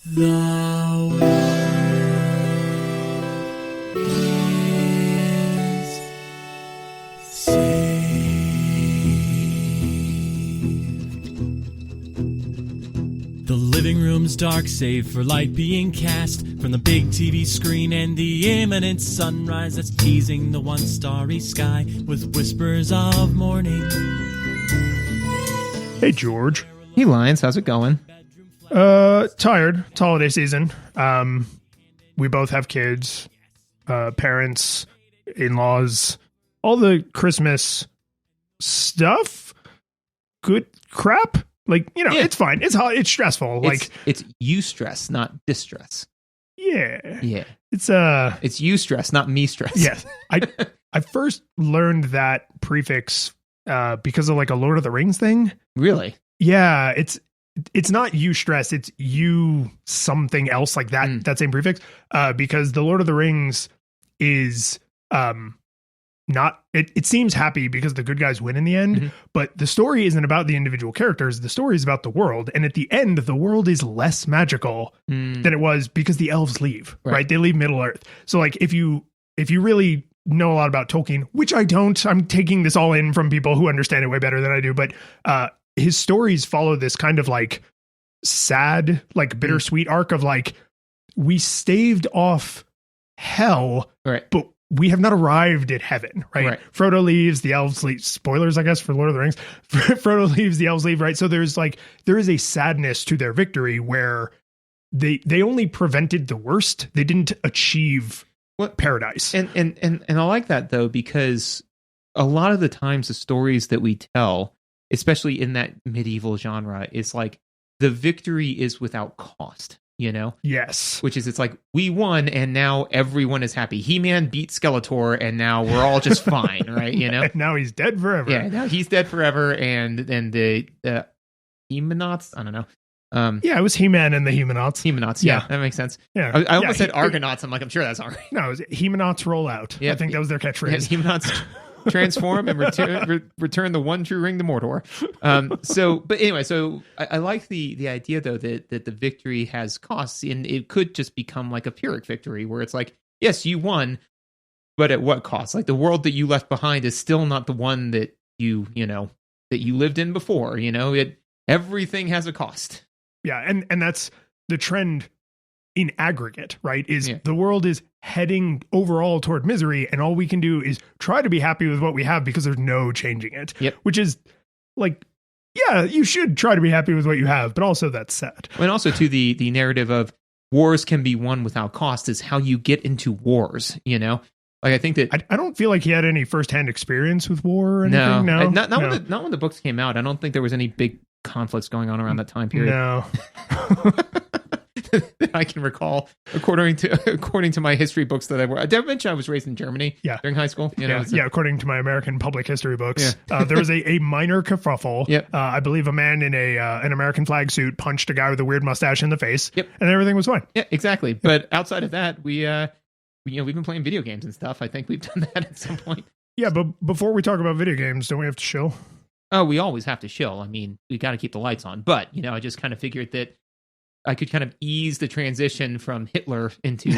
The world is saved. The living room's dark, save for light being cast from the big TV screen and the imminent sunrise that's teasing the one starry sky with whispers of morning. Hey, George. Hey, Lions, how's it going? Tired. It's holiday season. We both have kids, parents, in-laws, all the Christmas stuff. Good crap. Like, you know, It's fine. It's stressful. It's you stress, not distress. Yeah. It's you stress, not me stress. Yes. I first learned that prefix because of like a Lord of the Rings thing. Really? Yeah, it's not you stress, it's you something else like that, that same prefix, because the Lord of the Rings is not, it seems happy because the good guys win in the end, but the story isn't about the individual characters, the story is about the world, and at the end, the world is less magical than it was because the elves leave, right? They leave Middle-earth. So like, if you really know a lot about Tolkien, which I don't, I'm taking this all in from people who understand it way better than I do, but his stories follow this kind of like sad, like bittersweet arc of like, we staved off hell, but we have not arrived at heaven, right? Frodo leaves, the elves leave. Spoilers, I guess, for Lord of the Rings. Frodo leaves, the elves leave, right? So there is a sadness to their victory where they only prevented the worst. They didn't achieve paradise. And I like that though, because a lot of the times the stories that we tell, especially in that medieval genre, is like the victory is without cost, you know? Yes. Which is, it's like, we won and now everyone is happy. He-Man beat Skeletor and now we're all just fine, right? You know? And now he's dead forever. Yeah, now he's dead forever, and the Hemanauts, I don't know. Yeah, it was He-Man and the Hemanauts. Hemanauts, yeah, that makes sense. Yeah. I almost said Argonauts. I'm like, I'm sure that's all right. No, it was Hemanauts roll out. Yeah, I think that was their catchphrase. Yeah, Hemanauts transform and return the one true ring to Mordor. But anyway, I like the idea though that the victory has costs, and it could just become like a Pyrrhic victory where it's like, yes, you won, but at what cost? Like the world that you left behind is still not the one that you lived in before. You know, everything has a cost. Yeah, and that's the trend in aggregate, right? The world is heading overall toward misery, and all we can do is try to be happy with what we have because there's no changing it. Yep. Which is like, yeah, you should try to be happy with what you have, but also that's sad. And also to the narrative of wars can be won without cost is how you get into wars, you know? Like I think that I don't feel like he had any firsthand experience with war or anything. No. Not when the books came out. I don't think there was any big conflicts going on around that time period. No. That I can recall, according to my history books that I were. Did I mention I was raised in Germany during high school? You know, according to my American public history books. There was a minor kerfuffle. Yep. I believe a man in an American flag suit punched a guy with a weird mustache in the face. Yep. And everything was fine. Yeah, exactly. But outside of that, we've been playing video games and stuff. I think we've done that at some point. Yeah, but before we talk about video games, don't we have to shill? Oh, we always have to shill. I mean, we got to keep the lights on. But, I just kind of figured that I could kind of ease the transition from Hitler into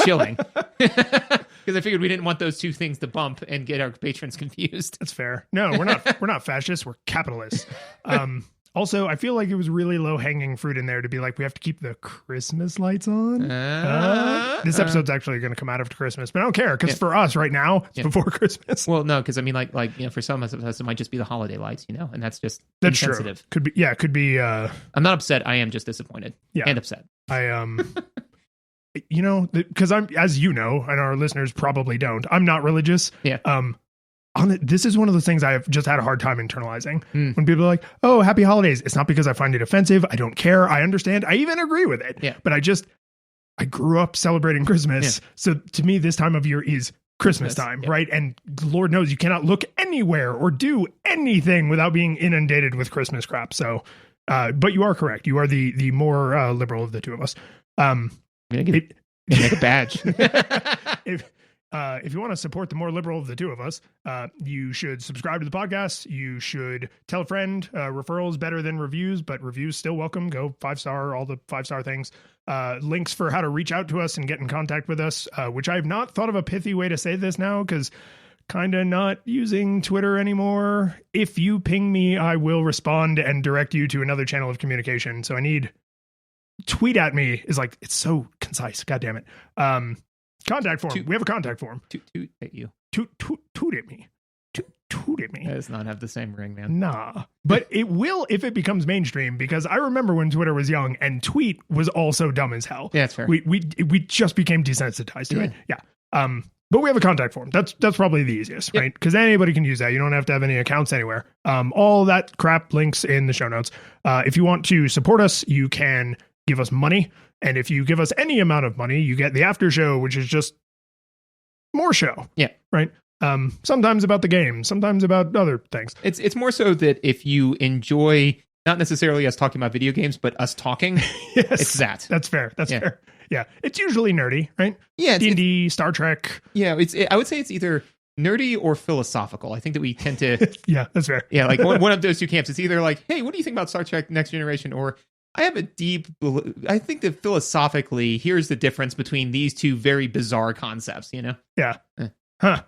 shilling. Because I figured we didn't want those two things to bump and get our patrons confused. That's fair. No, we're not fascists. We're capitalists. Also, I feel like it was really low-hanging fruit in there to be like, we have to keep the Christmas lights on. This episode's actually going to come out after Christmas, but I don't care because for us right now, it's before Christmas. Well, no, because I mean, like for some of us, it might just be the holiday lights, and that's just that's insensitive. True. Could be. I'm not upset. I am just disappointed and upset. Because I'm, as you know, and our listeners probably don't, I'm not religious. Yeah. This is one of those things I've just had a hard time internalizing. When people are like, oh, happy holidays. It's not because I find it offensive. I don't care. I understand. I even agree with it. Yeah. But I grew up celebrating Christmas. Yeah. So to me, this time of year is Christmas time, right? And Lord knows you cannot look anywhere or do anything without being inundated with Christmas crap. So, but you are correct. You are the more liberal of the two of us. Make a badge. if you want to support the more liberal of the two of us, you should subscribe to the podcast. You should tell a friend. Referrals better than reviews, but reviews still welcome. Go 5-star, all the 5-star things. Links for how to reach out to us and get in contact with us, which I have not thought of a pithy way to say this now because kind of not using Twitter anymore. If you ping me, I will respond and direct you to another channel of communication. So I need tweet at me is like, it's so concise. God damn it. Contact form. We have a contact form. Toot at you. Toot at me. Toot at me. That does not have the same ring, man. Nah. But it will if it becomes mainstream, because I remember when Twitter was young and tweet was also dumb as hell. Yeah, that's fair. We just became desensitized to it. Yeah. But we have a contact form. That's probably the easiest, right? Because anybody can use that. You don't have to have any accounts anywhere. All that crap links in the show notes. If you want to support us, you can give us money. And if you give us any amount of money, you get the after show, which is just more show. Yeah. Right. Sometimes about the game, sometimes about other things. It's more so that if you enjoy not necessarily us talking about video games, but us talking, yes, it's that. That's fair. That's fair. Yeah. It's usually nerdy, right? Yeah. D&D, Star Trek. Yeah. I would say it's either nerdy or philosophical. I think that we tend to. Yeah, that's fair. Yeah. Like one of those two camps. It's either like, hey, what do you think about Star Trek Next Generation? Or I have a I think that philosophically, here's the difference between these two very bizarre concepts, you know? Yeah. Huh.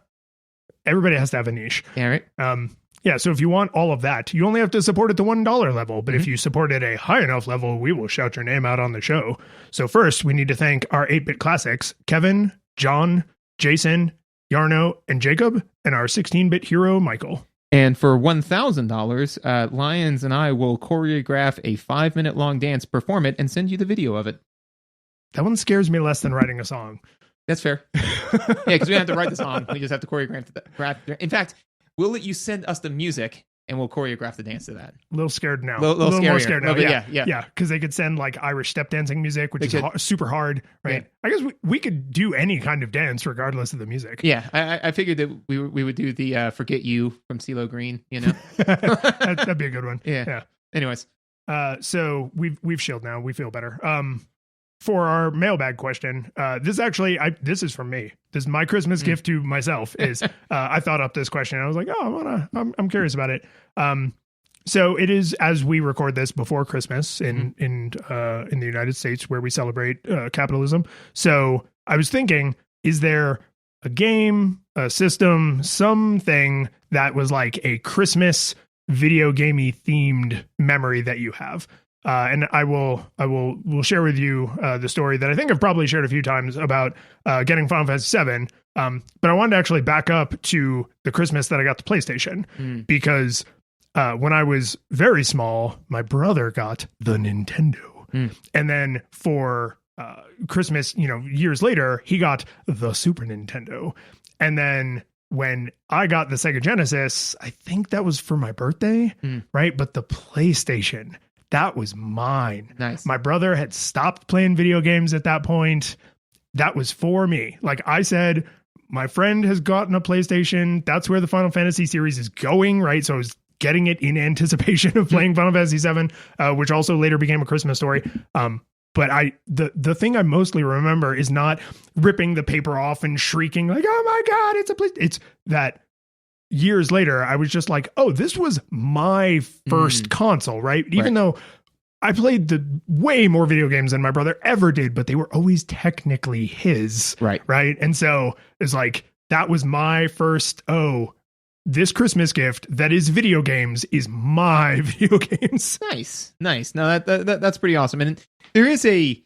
Everybody has to have a niche. Yeah, right. Yeah, so if you want all of that, you only have to support at the $1 level. But if you support at a high enough level, we will shout your name out on the show. So first, we need to thank our 8-bit classics, Kevin, John, Jason, Yarno, and Jacob, and our 16-bit hero, Michael. And for $1,000, Lions and I will choreograph a 5-minute long dance, perform it, and send you the video of it. That one scares me less than writing a song. That's fair. Yeah, because we don't have to write the song. We just have to choreograph the. In fact, we'll let you send us the music, and we'll choreograph the dance to that. A little scared now. A little more scared now. Yeah. Because they could send like Irish step dancing music, which is super hard, right? Yeah. I guess we could do any kind of dance regardless of the music. Yeah, I figured that we would do the "Forget You" from CeeLo Green. You know, that'd be a good one. Yeah. Anyways, so we've chilled now. We feel better. For our mailbag question, this is from me. This is my Christmas gift to myself. Is I thought up this question. I was like, I'm curious about it. So it is, as we record this before Christmas in the United States, where we celebrate capitalism. So I was thinking, is there a game, a system, something that was like a Christmas video gamey themed memory that you have? And we'll share with you the story that I think I've probably shared a few times about getting Final Fantasy VII. But I wanted to actually back up to the Christmas that I got the PlayStation because when I was very small, my brother got the Nintendo, and then for Christmas, years later, he got the Super Nintendo, and then when I got the Sega Genesis, I think that was for my birthday, right? But the PlayStation, that was mine. Nice. My brother had stopped playing video games at that point. That was for me. Like I said, my friend has gotten a PlayStation. That's where the Final Fantasy series is going, right? So I was getting it in anticipation of playing Final Fantasy VII, which also later became a Christmas story. But the thing I mostly remember is not ripping the paper off and shrieking like, "Oh my God, it's a PlayStation!" It's that. Years later, I was just like, oh, this was my first console, right? Even though I played the way more video games than my brother ever did, but they were always technically his. Right. And so it's like, that was my first, this Christmas gift that is video games is my video games. Nice. No, that's pretty awesome. And there is a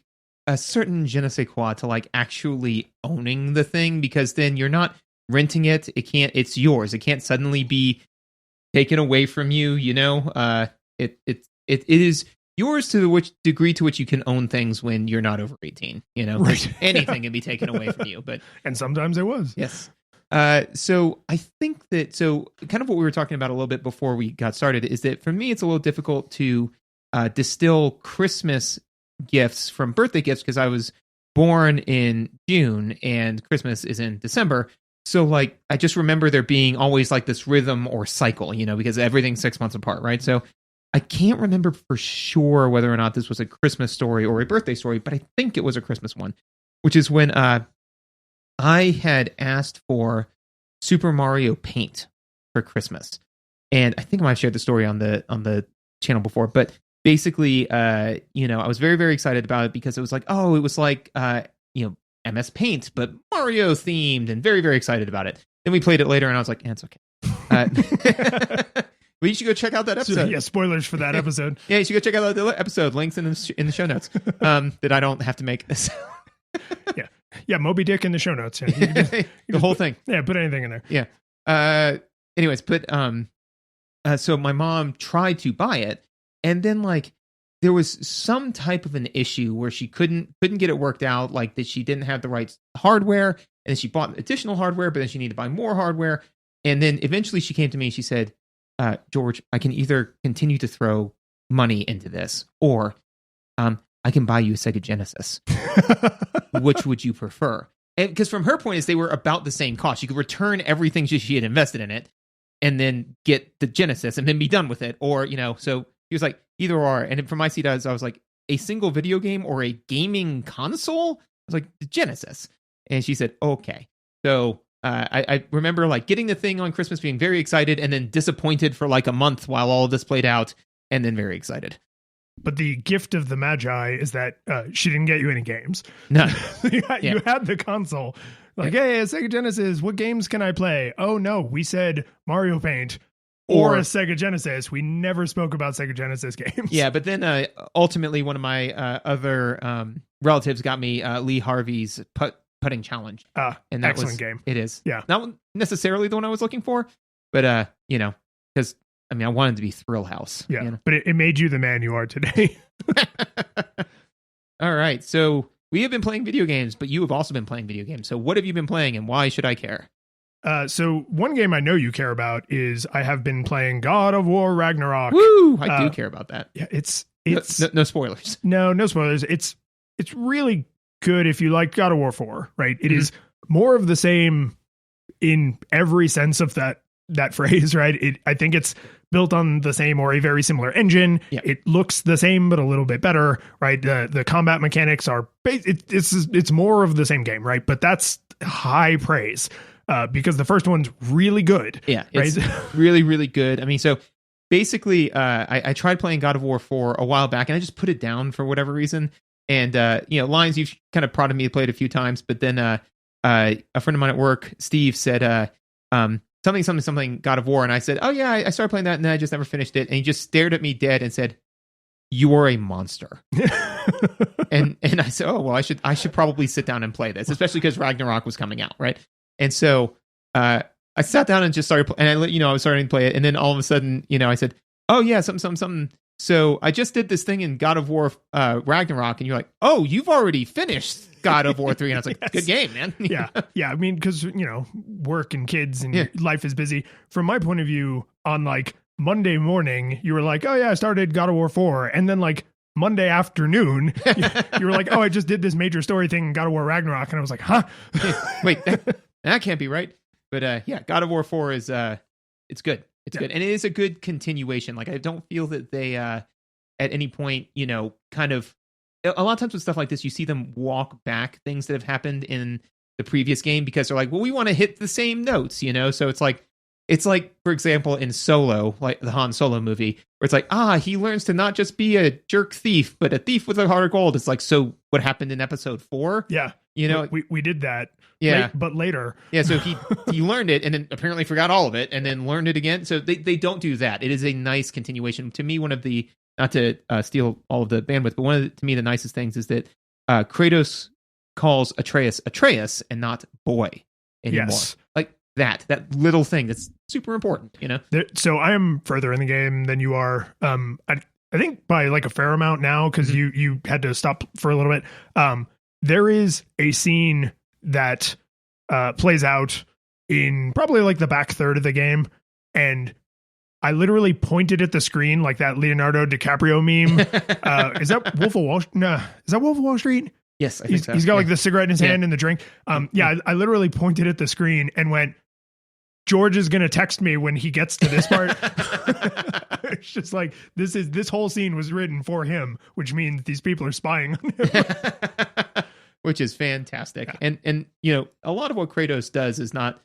certain je ne sais quoi to like actually owning the thing, because then you're not renting it. It's yours. It can't suddenly be taken away from you. It is yours to which degree to which you can own things when you're not over 18. Right. Anything can be taken away from you. But and sometimes it was. Yes. So I think that kind of what we were talking about a little bit before we got started is that for me it's a little difficult to distill Christmas gifts from birthday gifts because I was born in June and Christmas is in December. So, like, I just remember there being always, like, this rhythm or cycle, because everything's 6 months apart, right? So, I can't remember for sure whether or not this was a Christmas story or a birthday story, but I think it was a Christmas one, which is when I had asked for Super Mario Paint for Christmas, and I think I might have shared the story on the channel before. But basically, I was very, very excited about it because it was like, MS Paint, but Mario themed, and very, very excited about it. Then we played it later, and I was like, it's okay. Well, you should go check out that episode. Yeah, spoilers for that episode. Yeah, you should go check out that episode. Links in the show notes that I don't have to make. Yeah, Moby Dick in the show notes. Yeah, the whole thing. Yeah, put anything in there. Yeah. Anyways, so my mom tried to buy it, and then like there was some type of an issue where she couldn't get it worked out, like that she didn't have the right hardware, and then she bought additional hardware, but then she needed to buy more hardware, and then eventually she came to me and she said, George, I can either continue to throw money into this, or I can buy you a Sega Genesis. Which would you prefer? And because from her point is they were about the same cost. You could return everything she had invested in it and then get the Genesis and then be done with it. Or, so he was like, either or. And from my seat, I was like, a single video game or a gaming console? I was like, the Genesis. And she said, okay. So I remember like getting the thing on Christmas, being very excited, and then disappointed for like a month while all of this played out, and then very excited. But the gift of the Magi is that she didn't get you any games. No. You had the console. Like, hey, a Sega Genesis, what games can I play? Oh, no, we said Mario Paint or a Sega Genesis. We never spoke about Sega Genesis games. Yeah, but then ultimately one of my other relatives got me Lee Harvey's putting challenge. And that excellent game. It is. Yeah. Not necessarily the one I was looking for, but, because I wanted to be Thrill House. Yeah, but it made you the man you are today. All right. So we have been playing video games, but you have also been playing video games. So what have you been playing, and why should I care? So one game I know you care about is I have been playing God of War Ragnarok. Woo! I do care about that. Yeah, it's no spoilers. No spoilers. It's really good if you like God of War 4, right? It is more of the same in every sense of that phrase, right? I think it's built on the same or a very similar engine. Yeah. It looks the same, but a little bit better, right? The combat mechanics are it's more of the same game, right? But that's high praise because the first one's really good. Yeah, right? It's really, really good. So basically, I tried playing God of War 4 a while back, and I just put it down for whatever reason. And Lions, you've kind of prodded me to play it a few times, but then a friend of mine at work, Steve, said something God of War, and I said, oh yeah, I started playing that, and then I just never finished it. And he just stared at me dead and said, you are a monster. and I said, oh well, I should probably sit down and play this, especially because Ragnarok was coming out, right? And so I sat down and just started and I was starting to play it, and then all of a sudden I said, oh yeah, something. So I just did this thing in God of War Ragnarok, and you're like, oh, you've already finished God of War 3. And I was like, yes. Good game, man. Yeah. Because, work and kids and life is busy. From my point of view, on like Monday morning, you were like, oh yeah, I started God of War 4. And then like Monday afternoon, you were like, oh, I just did this major story thing in God of War Ragnarok. And I was like, huh? Wait, that can't be right. But God of War 4 is, it's good. It's good. And it is a good continuation. Like, I don't feel that they, at any point, kind of, a lot of times with stuff like this, you see them walk back things that have happened in the previous game because they're like, well, we want to hit the same notes, So it's like, for example, in Solo, like the Han Solo movie, where it's like, he learns to not just be a jerk thief, but a thief with a heart of gold. It's like, so what happened in episode 4? Yeah. We did that. Yeah. But later. Yeah. So he learned it and then apparently forgot all of it and then learned it again. So they don't do that. It is a nice continuation. To me, one of the, not to steal all of the bandwidth, but to me, the nicest things is that Kratos calls Atreus and not boy anymore. Yes. Like that little thing that's super important, So I am further in the game than you are. I think by like a fair amount now, because you had to stop for a little bit. There is a scene that plays out in probably like the back third of the game, and I literally pointed at the screen like that Leonardo DiCaprio meme. Is that Wolf of Wall? No, is that Wolf of Wall Street? Yes, I think so. He's got like the cigarette in his hand and the drink. I literally pointed at the screen and went, George is going to text me when he gets to this part. It's just like, this whole scene was written for him, which means these people are spying on him. which is fantastic. Yeah. And you know, a lot of what Kratos does is not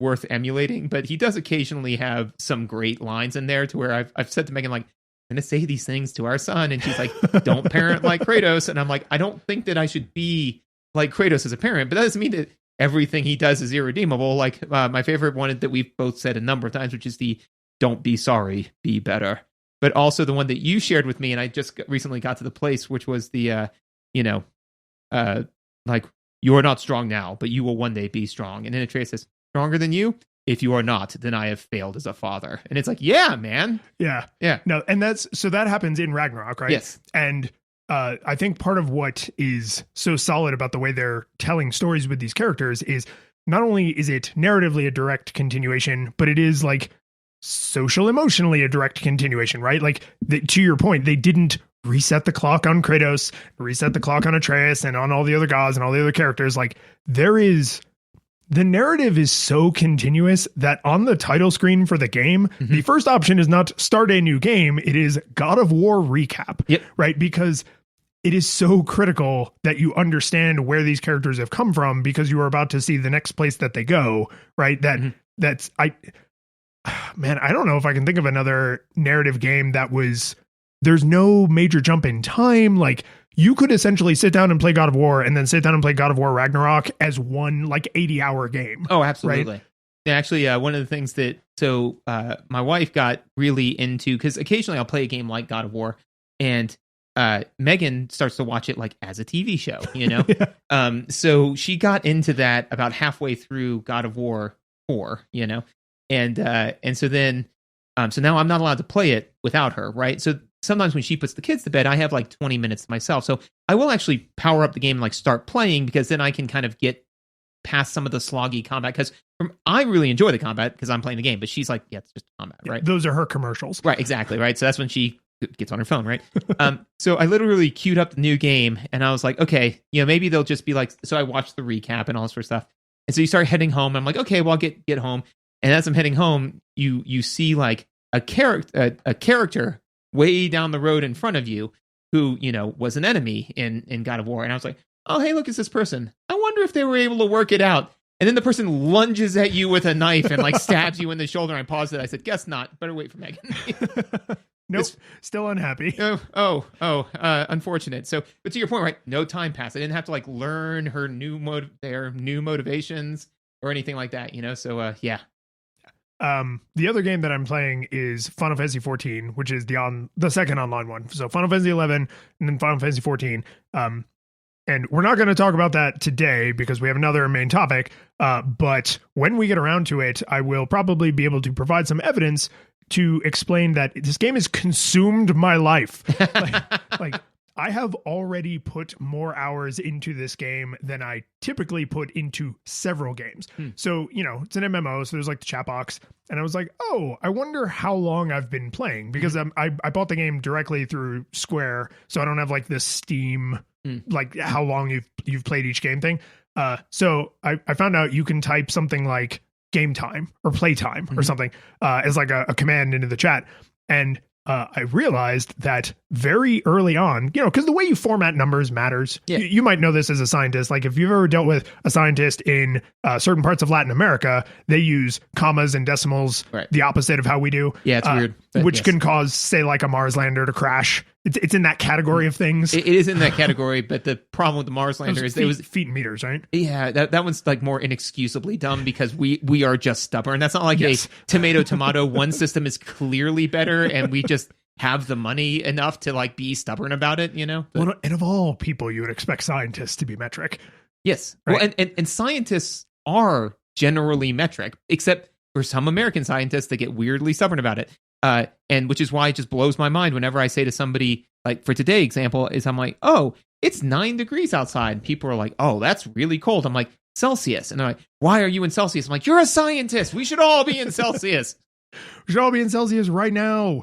worth emulating, but he does occasionally have some great lines in there to where I've said to Megan, like, I'm going to say these things to our son. And she's like, don't parent like Kratos. And I'm like, I don't think that I should be like Kratos as a parent, but that doesn't mean that everything he does is irredeemable. Like my favorite one that we've both said a number of times, which is the don't be sorry, be better. But also the one that you shared with me, and I just recently got to the place, which was the, like, you are not strong now, but you will one day be strong. And then Atreus says, stronger than you? If you are not, then I have failed as a father. And it's like, yeah, man. Yeah. Yeah. No, and that happens in Ragnarok, right? Yes. And I think part of what is so solid about the way they're telling stories with these characters is not only is it narratively a direct continuation, but it is like social emotionally a direct continuation, right? Like to your point, they didn't reset the clock on Kratos, reset the clock on Atreus and on all the other gods and all the other characters. Like the narrative is so continuous that on the title screen for the game, the first option is not start a new game. It is God of War recap, right? Because it is so critical that you understand where these characters have come from because you are about to see the next place that they go, right? Man, I don't know if I can think of another narrative game there's no major jump in time. Like you could essentially sit down and play God of War and then sit down and play God of War Ragnarok as one like 80-hour game. Oh, absolutely. Right? Yeah, actually, one of the things that, my wife got really into, because occasionally I'll play a game like God of War and Megan starts to watch it like as a TV show, you know? Yeah. So she got into that about halfway through God of War 4, you know? And so then, so now I'm not allowed to play it without her, right? So sometimes when she puts the kids to bed, I have like 20 minutes to myself. So I will actually power up the game and like start playing because then I can kind of get past some of the sloggy combat. Because I really enjoy the combat because I'm playing the game, but she's like, yeah, it's just combat, right? Those are her commercials. Right, exactly, right? So that's when she gets on her phone, right? So I literally queued up the new game and I was like, okay, you know, maybe they'll just be like, so I watched the recap and all this sort of stuff. And so you start heading home. I'm like, okay, well, I'll get home. And as I'm heading home, you see like a character way down the road in front of you who, you know, was an enemy in God of War. And I was like, oh, hey, look, it's this person. I wonder if they were able to work it out. And then the person lunges at you with a knife and like stabs you in the shoulder. I paused it. I said, guess not. Better wait for Megan. Nope. Still unhappy. Unfortunate. So, but to your point, right? No time passed. I didn't have to like learn her new motivations or anything like that, you know? So, yeah. The other game that I'm playing is Final Fantasy 14, which is the second online one. So Final Fantasy 11 and then Final Fantasy 14. And we're not going to talk about that today because we have another main topic. But when we get around to it, I will probably be able to provide some evidence to explain that this game has consumed my life. like I have already put more hours into this game than I typically put into several games. So, you know, it's an MMO, so there's like the chat box. And I was like, oh, I wonder how long I've been playing because I bought the game directly through Square. So I don't have like this Steam, like how long you've played each game thing. So I found out you can type something like game time or play time or something as like a command into the chat. And I realized that very early on, you know, because the way you format numbers matters. Yeah. You might know this as a scientist. Like if you've ever dealt with a scientist in certain parts of Latin America, they use commas and decimals, the opposite of how we do. Yeah, it's weird. Which can cause, say, like a Mars lander to crash. It's in that category of things. It is in that category, but the problem with the Mars lander is it was feet and meters, right? Yeah, that one's like more inexcusably dumb because we are just stubborn. That's not like a tomato. One system is clearly better, and we just have the money enough to like be stubborn about it, you know? Well, and of all people, you would expect scientists to be metric. Yes. Right? Well, and scientists are generally metric, except for some American scientists that get weirdly stubborn about it. And which is why it just blows my mind whenever I say to somebody, like for today's example, is I'm like, oh, it's 9 degrees outside. People are like, oh, that's really cold. I'm like, Celsius. And they're like, why are you in Celsius? I'm like, you're a scientist. We should all be in Celsius. We should all be in Celsius right now.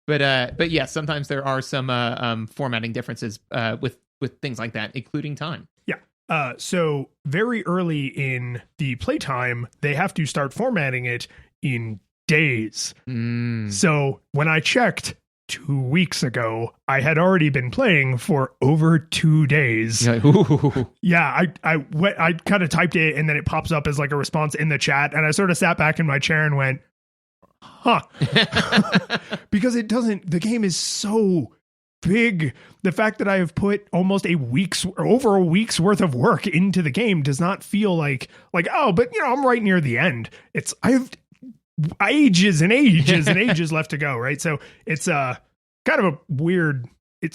But yeah, sometimes there are some formatting differences with things like that, including time. Yeah. So very early in the playtime, they have to start formatting it in days. So when I checked, 2 weeks ago, I had already been playing for over 2 days. You're like, ooh. Yeah, I kind of typed it and then it pops up as like a response in the chat, and I sort of sat back in my chair and went, huh. Because the game is so big. The fact that I have put almost over a week's worth of work into the game does not feel like, oh, but I'm right near the end. I have ages and ages and ages left to go. Right. So it's kind of a weird,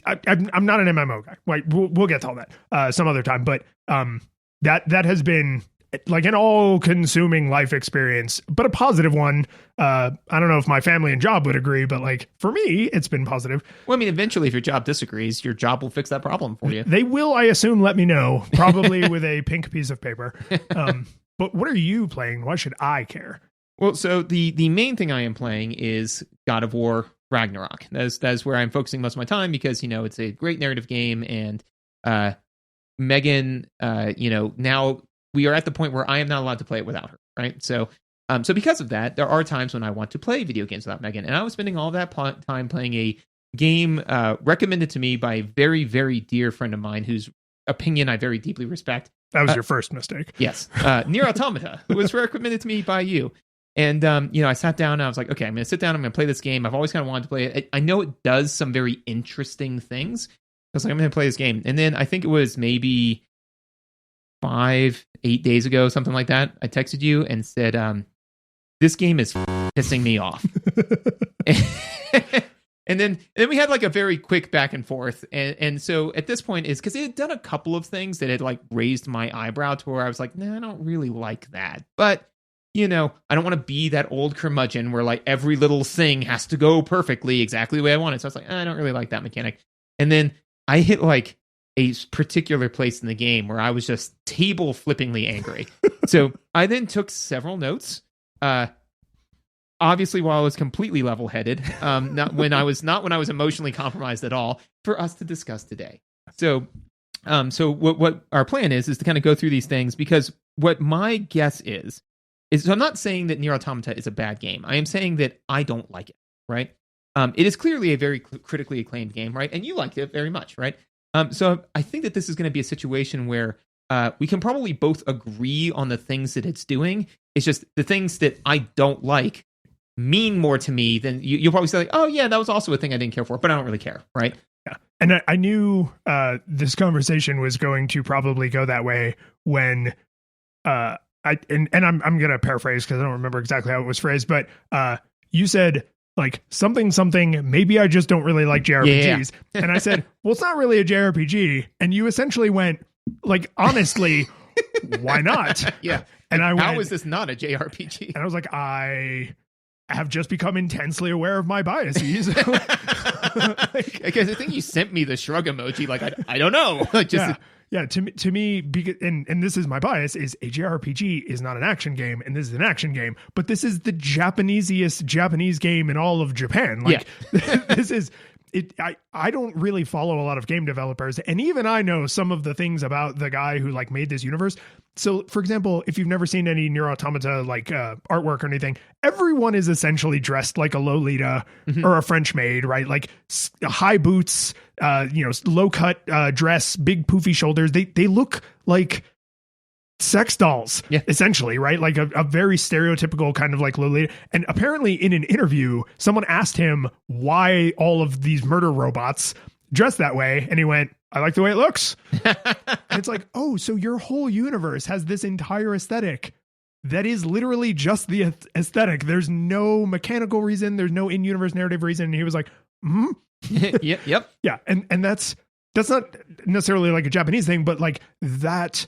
I'm not an MMO guy. Like we'll get to all that some other time, but that has been like an all-consuming life experience, but a positive one. I don't know if my family and job would agree, but like for me, it's been positive. Well, I mean, eventually, if your job disagrees, your job will fix that problem for you. They will, I assume, let me know, probably with a pink piece of paper. But what are you playing? Why should I care? Well, so the main thing I am playing is God of War Ragnarok. That's where I'm focusing most of my time because, it's a great narrative game, and Megan, now we are at the point where I am not allowed to play it without her, right? So because of that, there are times when I want to play video games without Megan, and I was spending all that time playing a game recommended to me by a very, very dear friend of mine whose opinion I very deeply respect. That was your first mistake. Yes. Nier Automata, who was recommended to me by you. And, I sat down and I was like, okay, I'm going to sit down. I'm going to play this game. I've always kind of wanted to play it. I know it does some very interesting things. I was like, I'm going to play this game. And then I think it was maybe 5-8 days ago, something like that, I texted you and said, this game is pissing me off. and then we had like a very quick back and forth. And so at this point is because it had done a couple of things that had like raised my eyebrow to where I was like, nah, I don't really like that. But, I don't want to be that old curmudgeon where like every little thing has to go perfectly exactly the way I want it. So I was like, I don't really like that mechanic. And then I hit like a particular place in the game where I was just table flippingly angry. So I then took several notes. Obviously, while I was completely level-headed, not when I was emotionally compromised at all, for us to discuss today. So what our plan is to kind of go through these things, because what my guess is so I'm not saying that Nier Automata is a bad game. I am saying that I don't like it. Right? It is clearly a very critically acclaimed game, right? And you liked it very much, right? So I think that this is going to be a situation where we can probably both agree on the things that it's doing. It's just the things that I don't like mean more to me than you'll probably say like, oh yeah, that was also a thing I didn't care for, but I don't really care, right? Yeah. And I knew this conversation was going to probably go that way when I'm going to paraphrase because I don't remember exactly how it was phrased, but you said like something, maybe I just don't really like JRPGs. Yeah. And I said, well, it's not really a JRPG. And you essentially went like, honestly, why not? Yeah. And I went, how is this not a JRPG? And I was like, I have just become intensely aware of my biases. Because I think you sent me the shrug emoji. Like, I don't know. Like just Yeah, to me, and this is my bias, is a JRPG is not an action game, and this is an action game, but this is the Japanesiest Japanese game in all of Japan. Like, this is it. I don't really follow a lot of game developers, and even I know some of the things about the guy who like made this universe. So, for example, if you've never seen any Nier Automata like artwork or anything, everyone is essentially dressed like a Lolita or a French maid, right? Like high boots, low cut dress, big poofy shoulders. They look like sex dolls, essentially, right? Like a very stereotypical kind of like Lolita. And apparently, in an interview, someone asked him why all of these murder robots dressed that way, and he went, I like the way it looks. And it's like, oh, so your whole universe has this entire aesthetic that is literally just the aesthetic. There's no mechanical reason. There's no in-universe narrative reason. And he was like, Yep. Yeah. And that's not necessarily like a Japanese thing, but like that,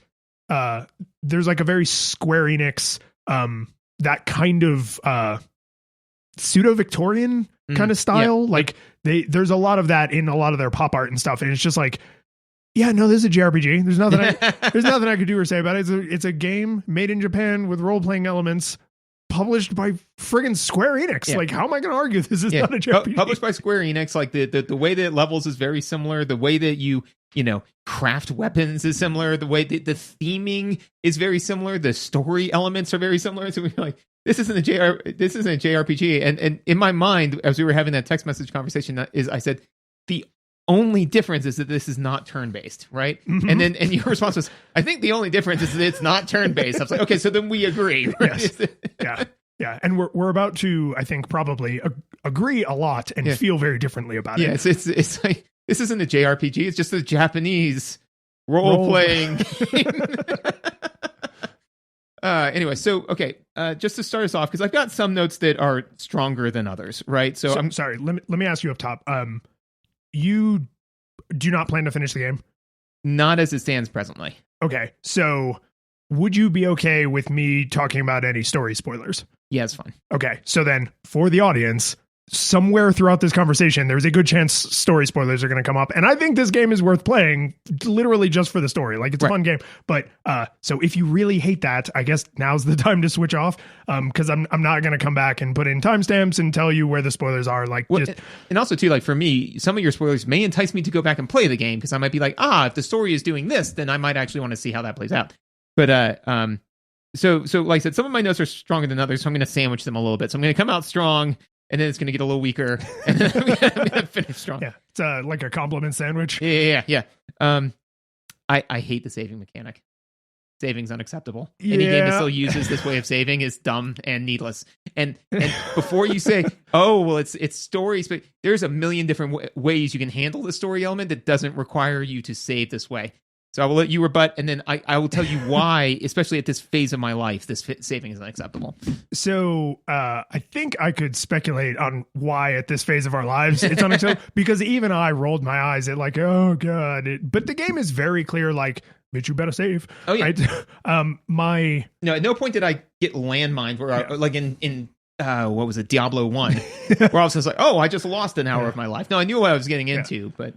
there's like a very Square Enix, that kind of, pseudo-Victorian kind of style. Yeah. Like there's a lot of that in a lot of their pop art and stuff. And it's just like, yeah, no, this is a JRPG. There's nothing I could do or say about it. It's a game made in Japan with role-playing elements, published by friggin' Square Enix. Yeah. Like, how am I going to argue this is not a JRPG? Published by Square Enix. Like the way that it levels is very similar. The way that you craft weapons is similar. The way the theming is very similar. The story elements are very similar. So we're like, this isn't a JRPG. And in my mind, as we were having that text message conversation, I said, the only difference is that this is not turn-based, right? Mm-hmm. And your response was, I think the only difference is that it's not turn-based. I was like, okay, so then we agree. Right? Yes. Yeah. And we're about to, I think, probably agree a lot and feel very differently about it. Yeah, it's like, this isn't a JRPG. It's just a Japanese role-playing game. Anyway, so, okay, just to start us off, because I've got some notes that are stronger than others, right? So I'm sorry. Let me ask you up top. You do not plan to finish the game? Not as it stands presently. Okay, so would you be okay with me talking about any story spoilers? Yeah, it's fine. Okay, so then for the audience, somewhere throughout this conversation, there's a good chance story spoilers are going to come up. And I think this game is worth playing literally just for the story. Like, it's a fun game. But so if you really hate that, I guess now's the time to switch off, because I'm not going to come back and put in timestamps and tell you where the spoilers are. Like, and also, too, like for me, some of your spoilers may entice me to go back and play the game, because I might be like, if the story is doing this, then I might actually want to see how that plays out. But so like I said, some of my notes are stronger than others, so I'm going to sandwich them a little bit. So I'm going to come out strong, and then it's going to get a little weaker, and then I'm going to finish strong. Yeah, it's like a compliment sandwich. Yeah. I hate the saving mechanic. Saving's unacceptable. Any game that still uses this way of saving is dumb and needless. And before you say, it's stories, but there's a million different ways you can handle the story element that doesn't require you to save this way. So I will let you rebut, and then I will tell you why, especially at this phase of my life, this saving is unacceptable. So I think I could speculate on why at this phase of our lives it's unacceptable, because even I rolled my eyes at like, oh, God. But the game is very clear, like, bitch, you better save. Oh, yeah. Right? No, at no point did I get landmined, where like in what was it, Diablo 1, where I was just like, I just lost an hour of my life. No, I knew what I was getting into, but...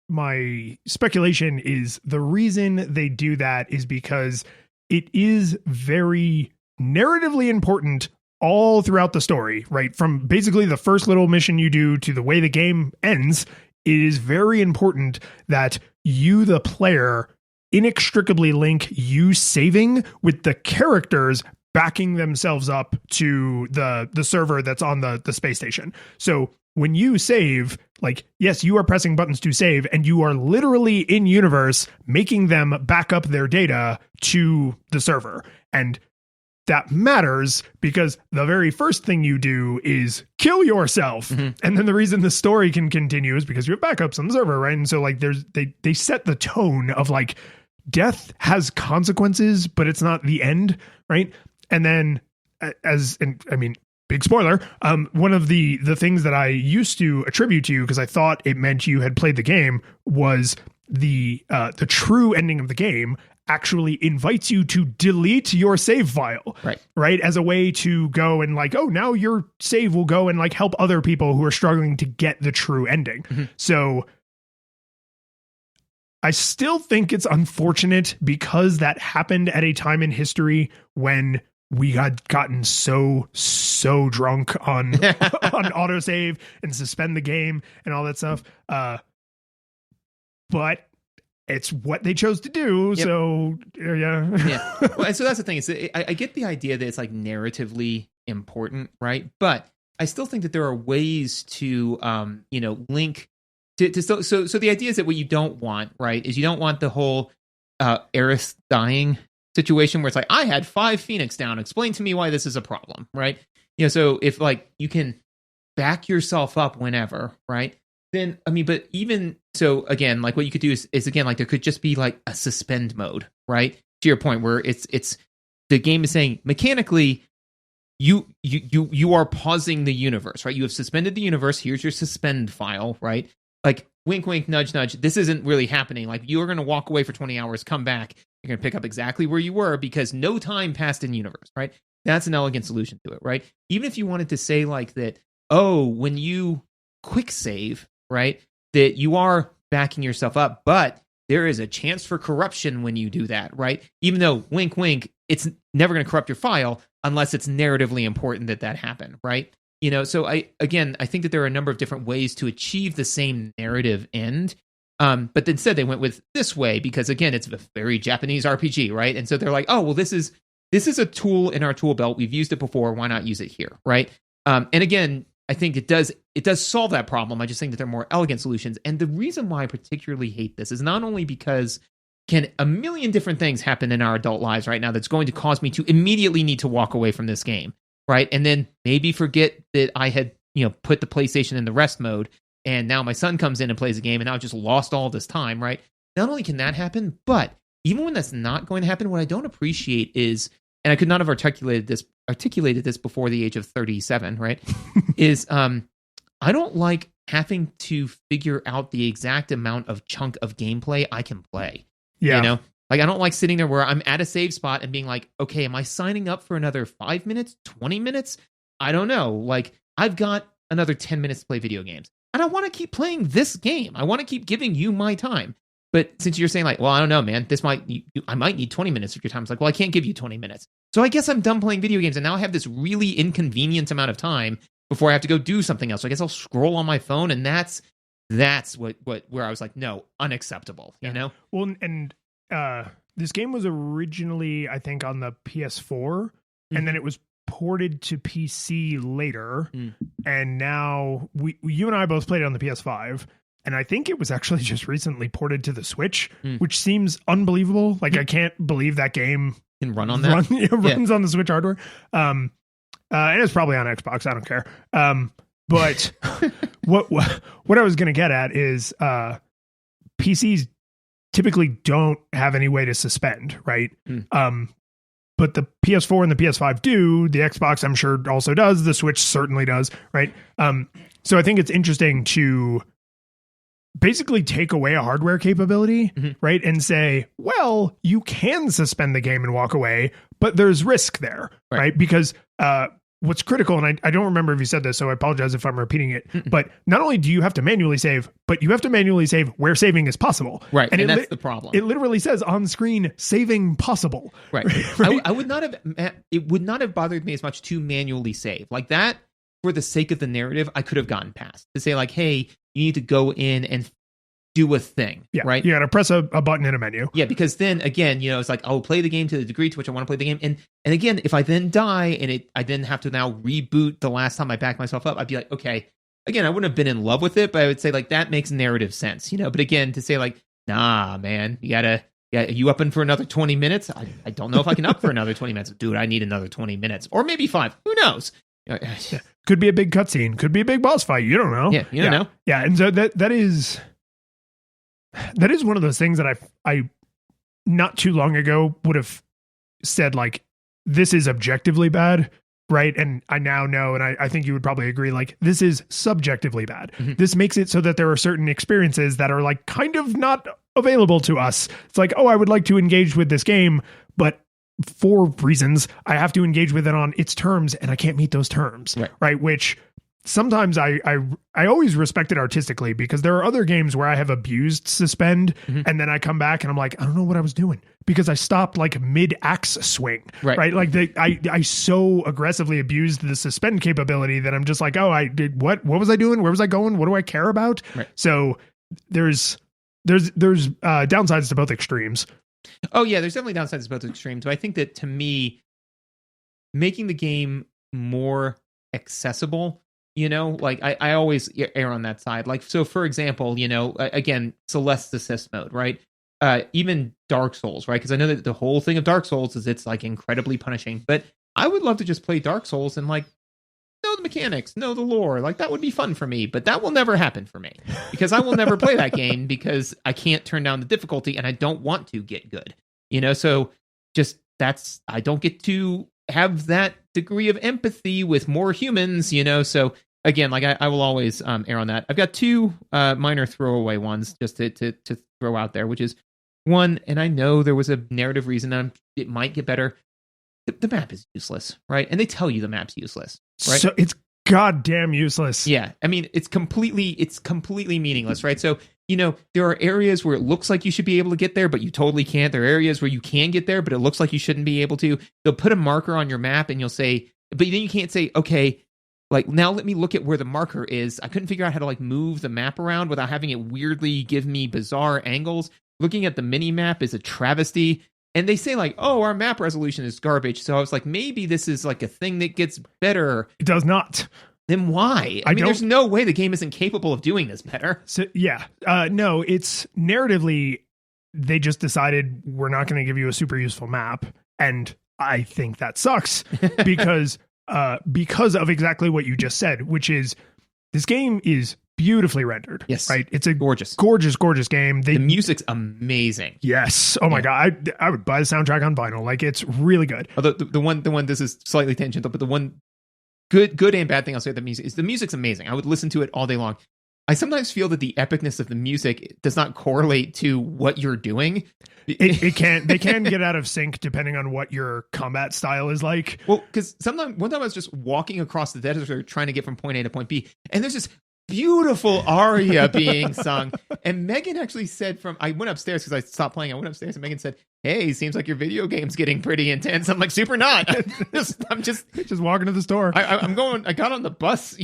My speculation is the reason they do that is because it is very narratively important all throughout the story, right? From basically the first little mission you do to the way the game ends, it is very important that you, the player, inextricably link you saving with the characters backing themselves up to the server that's on the space station. So when you save, like, yes, you are pressing buttons to save, and you are literally in universe making them back up their data to the server. And that matters because the very first thing you do is kill yourself. Mm-hmm. And then the reason the story can continue is because you have backups on the server, right? And so like they set the tone of like death has consequences, but it's not the end, right? And then big spoiler, one of the things that I used to attribute to you, because I thought it meant you had played the game, was the true ending of the game actually invites you to delete your save file, right? As a way to go and like, now your save will go and like help other people who are struggling to get the true ending. Mm-hmm. So I still think it's unfortunate because that happened at a time in history when we had gotten so drunk on autosave and suspend the game and all that stuff. But it's what they chose to do. Yep. So yeah. Well, and so that's the thing. I get the idea that it's like narratively important, right? But I still think that there are ways to link to so the idea is that what you don't want, right, is you don't want the whole Aerith dying situation where it's like, I had 5 Phoenix down. Explain to me why this is a problem, right? So if like you can back yourself up whenever, right? Then but even so, again, like what you could do is again, like there could just be like a suspend mode, right? To your point, where it's the game is saying mechanically, you are pausing the universe, right? You have suspended the universe. Here's your suspend file, right? Like wink, wink, nudge, nudge. This isn't really happening. Like you're going to walk away for 20 hours, come back. You're going to pick up exactly where you were because no time passed in universe, right? That's an elegant solution to it, right? Even if you wanted to say like that, when you quick save, right, that you are backing yourself up, but there is a chance for corruption when you do that, right? Even though, wink, wink, it's never going to corrupt your file unless it's narratively important that happen, right? So I think that there are a number of different ways to achieve the same narrative end But instead they went with this way because, again, it's a very Japanese RPG, right? And so they're like, oh, well, this is a tool in our tool belt. We've used it before. Why not use it here, right? And again, I think it does solve that problem. I just think that there are more elegant solutions. And the reason why I particularly hate this is not only because can a million different things happen in our adult lives right now that's going to cause me to immediately need to walk away from this game, right? And then maybe forget that I had, put the PlayStation in the rest mode, and now my son comes in and plays a game, and now I just lost all this time, right? Not only can that happen, but even when that's not going to happen, what I don't appreciate is, and I could not have articulated this before the age of 37, right? is I don't like having to figure out the exact amount of chunk of gameplay I can play. Yeah. Like I don't like sitting there where I'm at a save spot and being like, okay, am I signing up for another 5 minutes, 20 minutes? I don't know. Like I've got another 10 minutes to play video games. And I want to keep playing this game. I want to keep giving you my time. But since you're saying like, well, I don't know, man, I might need 20 minutes of your time. It's like, well, I can't give you 20 minutes. So I guess I'm done playing video games. And now I have this really inconvenient amount of time before I have to go do something else. So I guess I'll scroll on my phone. And that's where I was like, no, unacceptable, you know? Well, and this game was originally, I think, on the PS4, and then it was ported to PC later. And now you and I both played it on the PS5. And I think it was actually just recently ported to the Switch, which seems unbelievable. Like I can't believe that game can run on that. Runs on the Switch hardware. And it's probably on Xbox. I don't care. But what I was going to get at is PCs typically don't have any way to suspend, right? But the PS4 and the PS5 do. The Xbox, I'm sure, also does. The Switch certainly does, right? So I think it's interesting to basically take away a hardware capability, right? And say, well, you can suspend the game and walk away, but there's risk there, right? Because what's critical, and I don't remember if you said this, so I apologize if I'm repeating it, but not only do you have to manually save, but you have to manually save where saving is possible. Right, and that's the problem. It literally says on screen, saving possible. Right. Right? It would not have bothered me as much to manually save. Like that, for the sake of the narrative, I could have gotten past. To say like, hey, you need to go in and do a thing, right? You got to press a button in a menu. Yeah, because then again, it's like I'll play the game to the degree to which I want to play the game, and again, if I then die and I then have to now reboot the last time I back myself up, I'd be like, okay, again, I wouldn't have been in love with it, but I would say like that makes narrative sense, But again, to say like, nah, man, you up in for another 20 minutes? I don't know if I can up for another 20 minutes, dude. I need another 20 minutes or maybe 5. Who knows? Could be a big cutscene. Could be a big boss fight. You don't know. Yeah, you don't know. Yeah, and so that is one of those things that I not too long ago would have said like this is objectively bad, right? And I now know, and I think you would probably agree, like this is subjectively bad. This makes it so that there are certain experiences that are like kind of not available to us. It's like, oh, I would like to engage with this game, but for reasons I have to engage with it on its terms, and I can't meet those terms, right? Which sometimes I always respect it artistically, because there are other games where I have abused suspend, and then I come back and I'm like, I don't know what I was doing because I stopped like mid axe swing, right? Like I so aggressively abused the suspend capability that I'm just like, oh, I did what was I doing? Where was I going? What do I care about? Right. So there's downsides to both extremes. Oh yeah, there's definitely downsides to both extremes. But I think that to me, making the game more accessible, like I always err on that side. Like, so for example, again, Celeste assist mode, right? Even Dark Souls, right? Because I know that the whole thing of Dark Souls is it's like incredibly punishing, but I would love to just play Dark Souls and like know the mechanics, know the lore. Like that would be fun for me, but that will never happen for me because I will never play that game because I can't turn down the difficulty and I don't want to get good, so just I don't get to have that degree of empathy with more humans, so again, like I will always err on that. I've got 2 minor throwaway ones just to throw out there, which is one, and I know there was a narrative reason it might get better. The map is useless, right? And they tell you the map's useless, right? So it's goddamn useless. Yeah. I mean, it's completely meaningless, right? So, there are areas where it looks like you should be able to get there, but you totally can't. There are areas where you can get there, but it looks like you shouldn't be able to. They'll put a marker on your map and you'll say, but then you can't say, okay, like, now let me look at where the marker is. I couldn't figure out how to like move the map around without having it weirdly give me bizarre angles. Looking at the mini map is a travesty. And they say like, oh, our map resolution is garbage. So I was like, maybe this is like a thing that gets better. It does not. Then why? I mean, there's no way the game isn't capable of doing this better. So yeah, no, it's narratively, they just decided we're not going to give you a super useful map. And I think that sucks because of exactly what you just said, which is this game is beautifully rendered. Yes. Right. It's a gorgeous game. The music's amazing. Yes. Oh my God. I would buy the soundtrack on vinyl. Like, it's really good. Although the one, this is slightly tangential, but the one good and bad thing I'll say about the music's amazing. I would listen to it all day long. I sometimes feel that the epicness of the music does not correlate to what you're doing. They can get out of sync depending on what your combat style is like. Well, because one time I was just walking across the desert trying to get from point A to point B, and there's this beautiful aria being sung. And Megan actually said I went upstairs because I stopped playing. I went upstairs and Megan said, hey, seems like your video game's getting pretty intense. I'm like, super not. I'm just walking to the store. I got on the bus.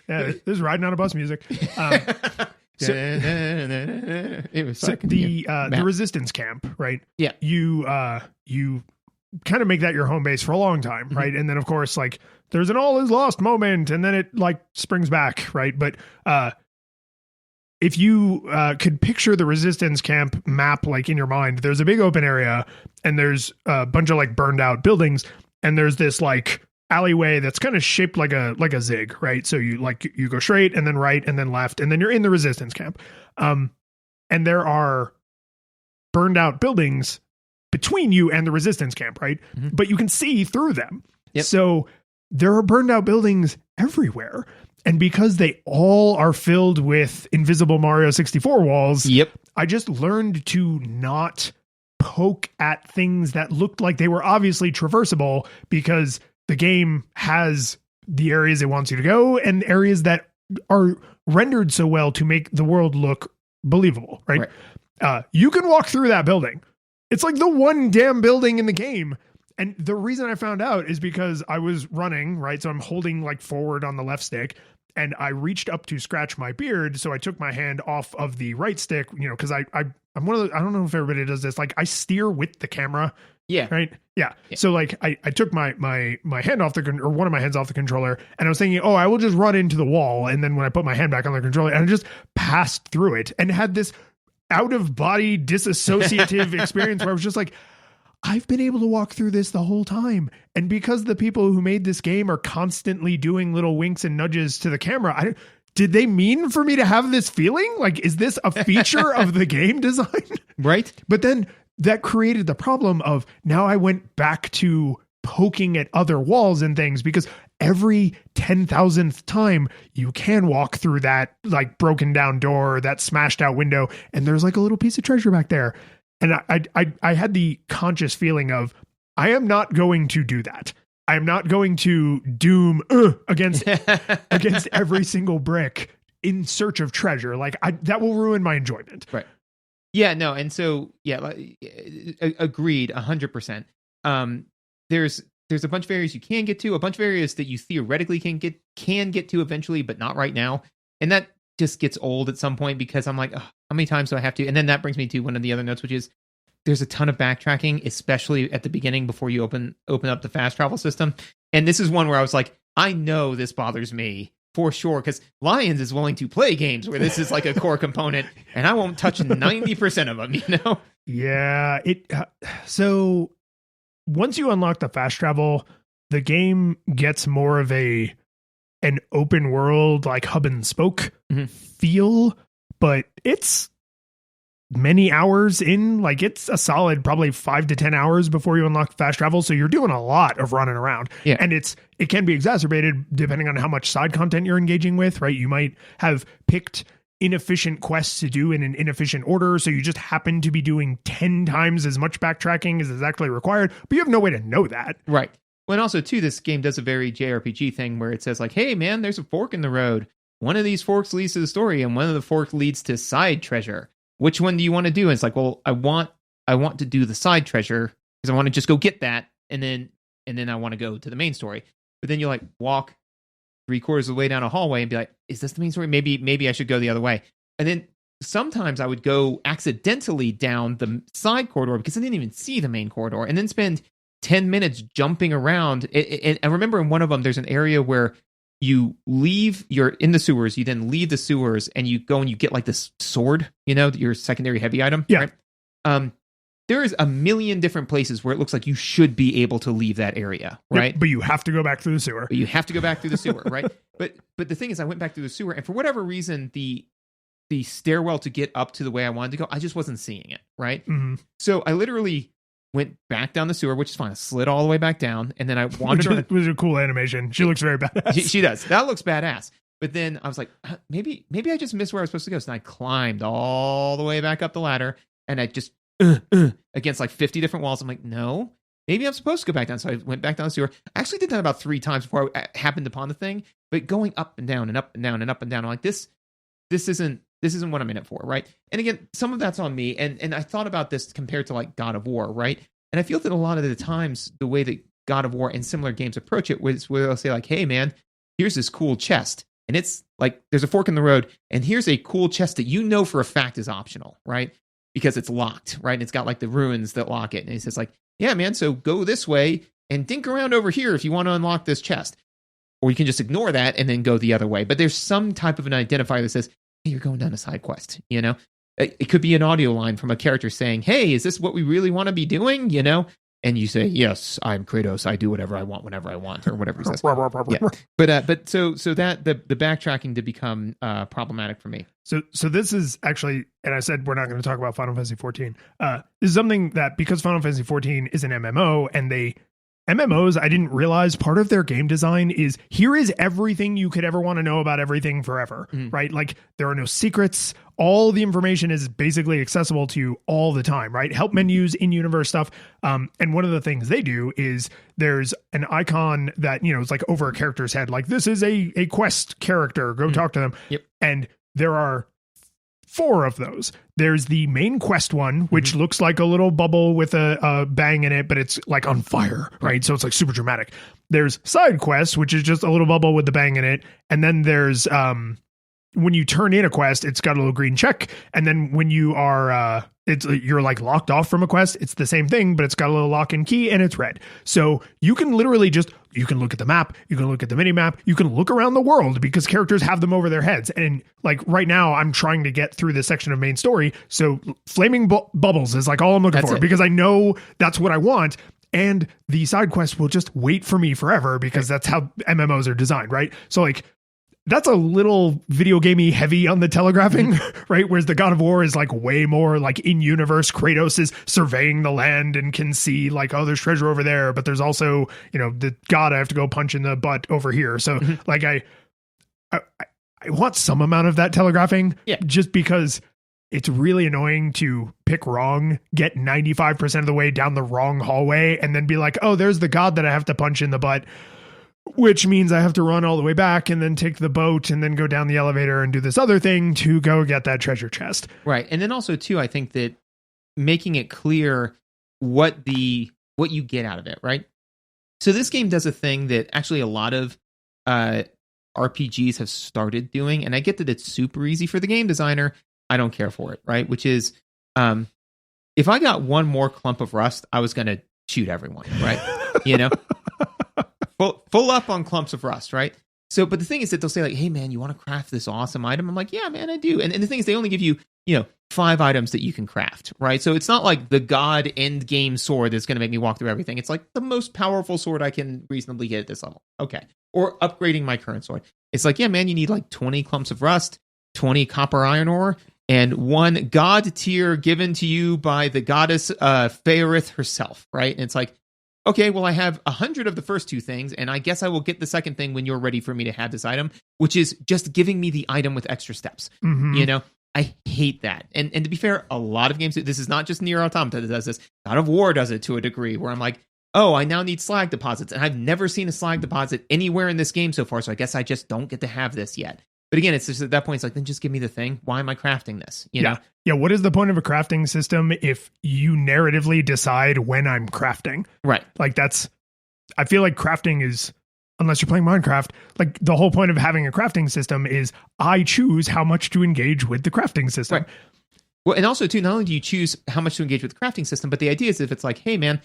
Yeah, this is riding on a bus music. So, it was the resistance camp, right? Yeah. You kind of make that your home base for a long time, right? And then of course, like, there's an all is lost moment, and then it like springs back, right? But if you could picture the resistance camp map like in your mind, there's a big open area, and there's a bunch of like burned out buildings, and there's this like alleyway that's kind of shaped like a zig, right? So you go straight and then right and then left, and then you're in the resistance camp. And there are burned out buildings between you and the resistance camp, right? Mm-hmm. But you can see through them. Yep. So there are burned out buildings everywhere. And because they all are filled with invisible Mario 64 walls, yep, I just learned to not poke at things that looked like they were obviously traversable, because the game has the areas it wants you to go and areas that are rendered so well to make the world look believable, right? You can walk through that building. It's like the one damn building in the game. And the reason I found out is because I was running, right? So I'm holding like forward on the left stick, and I reached up to scratch my beard. So I took my hand off of the right stick, because I'm one of those, I don't know if everybody does this. Like, I steer with the camera. Yeah. Right. Yeah. So like I took my hand off or one of my hands off the controller, and I was thinking, oh, I will just run into the wall. And then when I put my hand back on the controller, and I just passed through it and had this out of body disassociative experience where I was just like, I've been able to walk through this the whole time. And because the people who made this game are constantly doing little winks and nudges to the camera, did they mean for me to have this feeling? Like, is this a feature of the game design? Right. But then that created the problem of, now I went back to poking at other walls and things, because every 10,000th time you can walk through that like broken down door, that smashed out window, and there's like a little piece of treasure back there. And I had the conscious feeling of, I am not going to do that. I am not going to doom against every single brick in search of treasure. Like, that will ruin my enjoyment. Right. Yeah, no. And so, yeah, agreed 100%. There's a bunch of areas you can get to, a bunch of areas that you theoretically can get to eventually, but not right now. And that just gets old at some point, because I'm like, oh, how many times do I have to? And then that brings me to one of the other notes, which is there's a ton of backtracking, especially at the beginning before you open up the fast travel system. And this is one where I was like, I know this bothers me for sure, because Lions is willing to play games where this is like a core component, and I won't touch 90% of them, Yeah. So once you unlock the fast travel, the game gets more of an open world, like hub and spoke feel, but it's many hours in. Like, it's a solid probably 5 to 10 hours before you unlock fast travel. So you're doing a lot of running around. Yeah. And it can be exacerbated depending on how much side content you're engaging with, right? You might have picked inefficient quests to do in an inefficient order, so you just happen to be doing 10 times as much backtracking as is actually required, but you have no way to know that. Right. Well, and also, too, this game does a very JRPG thing where it says, like, hey, man, there's a fork in the road. One of these forks leads to the story, and one of the forks leads to side treasure. Which one do you want to do? And it's like, well, I want to do the side treasure because I want to just go get that, and then I want to go to the main story. But then you like walk 3/4 of the way down a hallway and be like, is this the main story? Maybe I should go the other way. And then sometimes I would go accidentally down the side corridor because I didn't even see the main corridor, and then spend 10 minutes jumping around. And I remember in one of them, there's an area where you're in the sewers, you then leave the sewers, and you go and you get like this sword, your secondary heavy item. Yeah. Right? There is a million different places where it looks like you should be able to leave that area, right? Yep, but you have to go back through the sewer. Right? But the thing is, I went back through the sewer, and for whatever reason, the stairwell to get up to the way I wanted to go, I just wasn't seeing it, right? Mm-hmm. So I literally went back down the sewer, which is fine. I slid all the way back down, and then I wandered around. It was a cool animation. She looks very badass. She does. That looks badass. But then I was like, maybe I just missed where I was supposed to go. So I climbed all the way back up the ladder, and I just against like 50 different walls. I'm like, no, maybe I'm supposed to go back down. So I went back down the sewer. I actually did that about 3 times before I happened upon the thing. But going up and down and up and down and up and down, I'm like, this isn't what I'm in it for, right? And again, some of that's on me. And I thought about this compared to like God of War, right? And I feel that a lot of the times, the way that God of War and similar games approach it was where they'll say like, hey man, here's this cool chest. And it's like, there's a fork in the road, and here's a cool chest that you know for a fact is optional, right? Because it's locked, right? And it's got like the ruins that lock it. And he says like, yeah, man, so go this way and dink around over here if you want to unlock this chest. Or you can just ignore that and then go the other way. But there's some type of an identifier that says, hey, you're going down a side quest, It could be an audio line from a character saying, hey, is this what we really want to be doing, And you say, yes, I'm Kratos. I do whatever I want whenever I want, or whatever he says. Yeah. But so that the backtracking did become problematic for me. So this is actually, and I said we're not going to talk about Final Fantasy 14. This is something that, because Final Fantasy 14 is an MMO, and MMOs, I didn't realize part of their game design is, here is everything you could ever want to know about everything forever, right? Like, there are no secrets. All the information is basically accessible to you all the time, right? Help menus, in-universe stuff. And one of the things they do is there's an icon that, it's like over a character's head. Like, this is a quest character. Go talk to them. Yep. And there are 4 of those. There's the main quest one, which looks like a little bubble with a bang in it, but it's like on fire, right? So it's like super dramatic. There's side quest, which is just a little bubble with the bang in it. And then there's, when you turn in a quest, it's got a little green check. And then when you are, you're like locked off from a quest, it's the same thing, but it's got a little lock and key and it's red. So you can literally you can look at the map, you can look at the mini map, you can look around the world because characters have them over their heads. And like right now I'm trying to get through this section of main story. So flaming bubbles is like all I'm looking for, because I know that's what I want. And the side quest will just wait for me forever, because that's how MMOs are designed, right? So like, that's a little video gamey heavy on the telegraphing, right? Whereas the God of War is like way more like in universe. Kratos is surveying the land and can see like, oh, there's treasure over there, but there's also, the God I have to go punch in the butt over here. So like I want some amount of that telegraphing, just because it's really annoying to pick wrong, get 95% of the way down the wrong hallway, and then be like, oh, there's the God that I have to punch in the butt. Which means I have to run all the way back and then take the boat and then go down the elevator and do this other thing to go get that treasure chest. Right. And then also too, I think that making it clear what you get out of it, right? So this game does a thing that actually a lot of RPGs have started doing, and I get that it's super easy for the game designer. I don't care for it, right? Which is, if I got one more clump of rust, I was going to shoot everyone, right? Full up on clumps of rust, right? So, but the thing is that they'll say like, hey man, you want to craft this awesome item? I'm like, yeah, man, I do. And the thing is, they only give you, 5 items that you can craft, right? So it's not like the God end game sword that's going to make me walk through everything. It's like the most powerful sword I can reasonably get at this level. Okay. Or upgrading my current sword. It's like, yeah, man, you need like 20 clumps of rust, 20 copper iron ore, and 1 God tier given to you by the goddess Faerith herself, right? And it's like, okay, well, I have 100 of the first 2 things, and I guess I will get the second thing when you're ready for me to have this item, which is just giving me the item with extra steps. I hate that. And to be fair, a lot of games, this is not just Nier Automata that does this. God of War does it to a degree, where I'm like, oh, I now need slag deposits, and I've never seen a slag deposit anywhere in this game so far, so I guess I just don't get to have this yet. But again, it's just at that point, it's like, then just give me the thing. Why am I crafting this? You know? Yeah. What is the point of a crafting system if you narratively decide when I'm crafting? Right. Like I feel like crafting is unless you're playing Minecraft, like the whole point of having a crafting system is I choose how much to engage with the crafting system. Right. Well, and also too, not only do you choose how much to engage with the crafting system, but the idea is if it's like, hey man,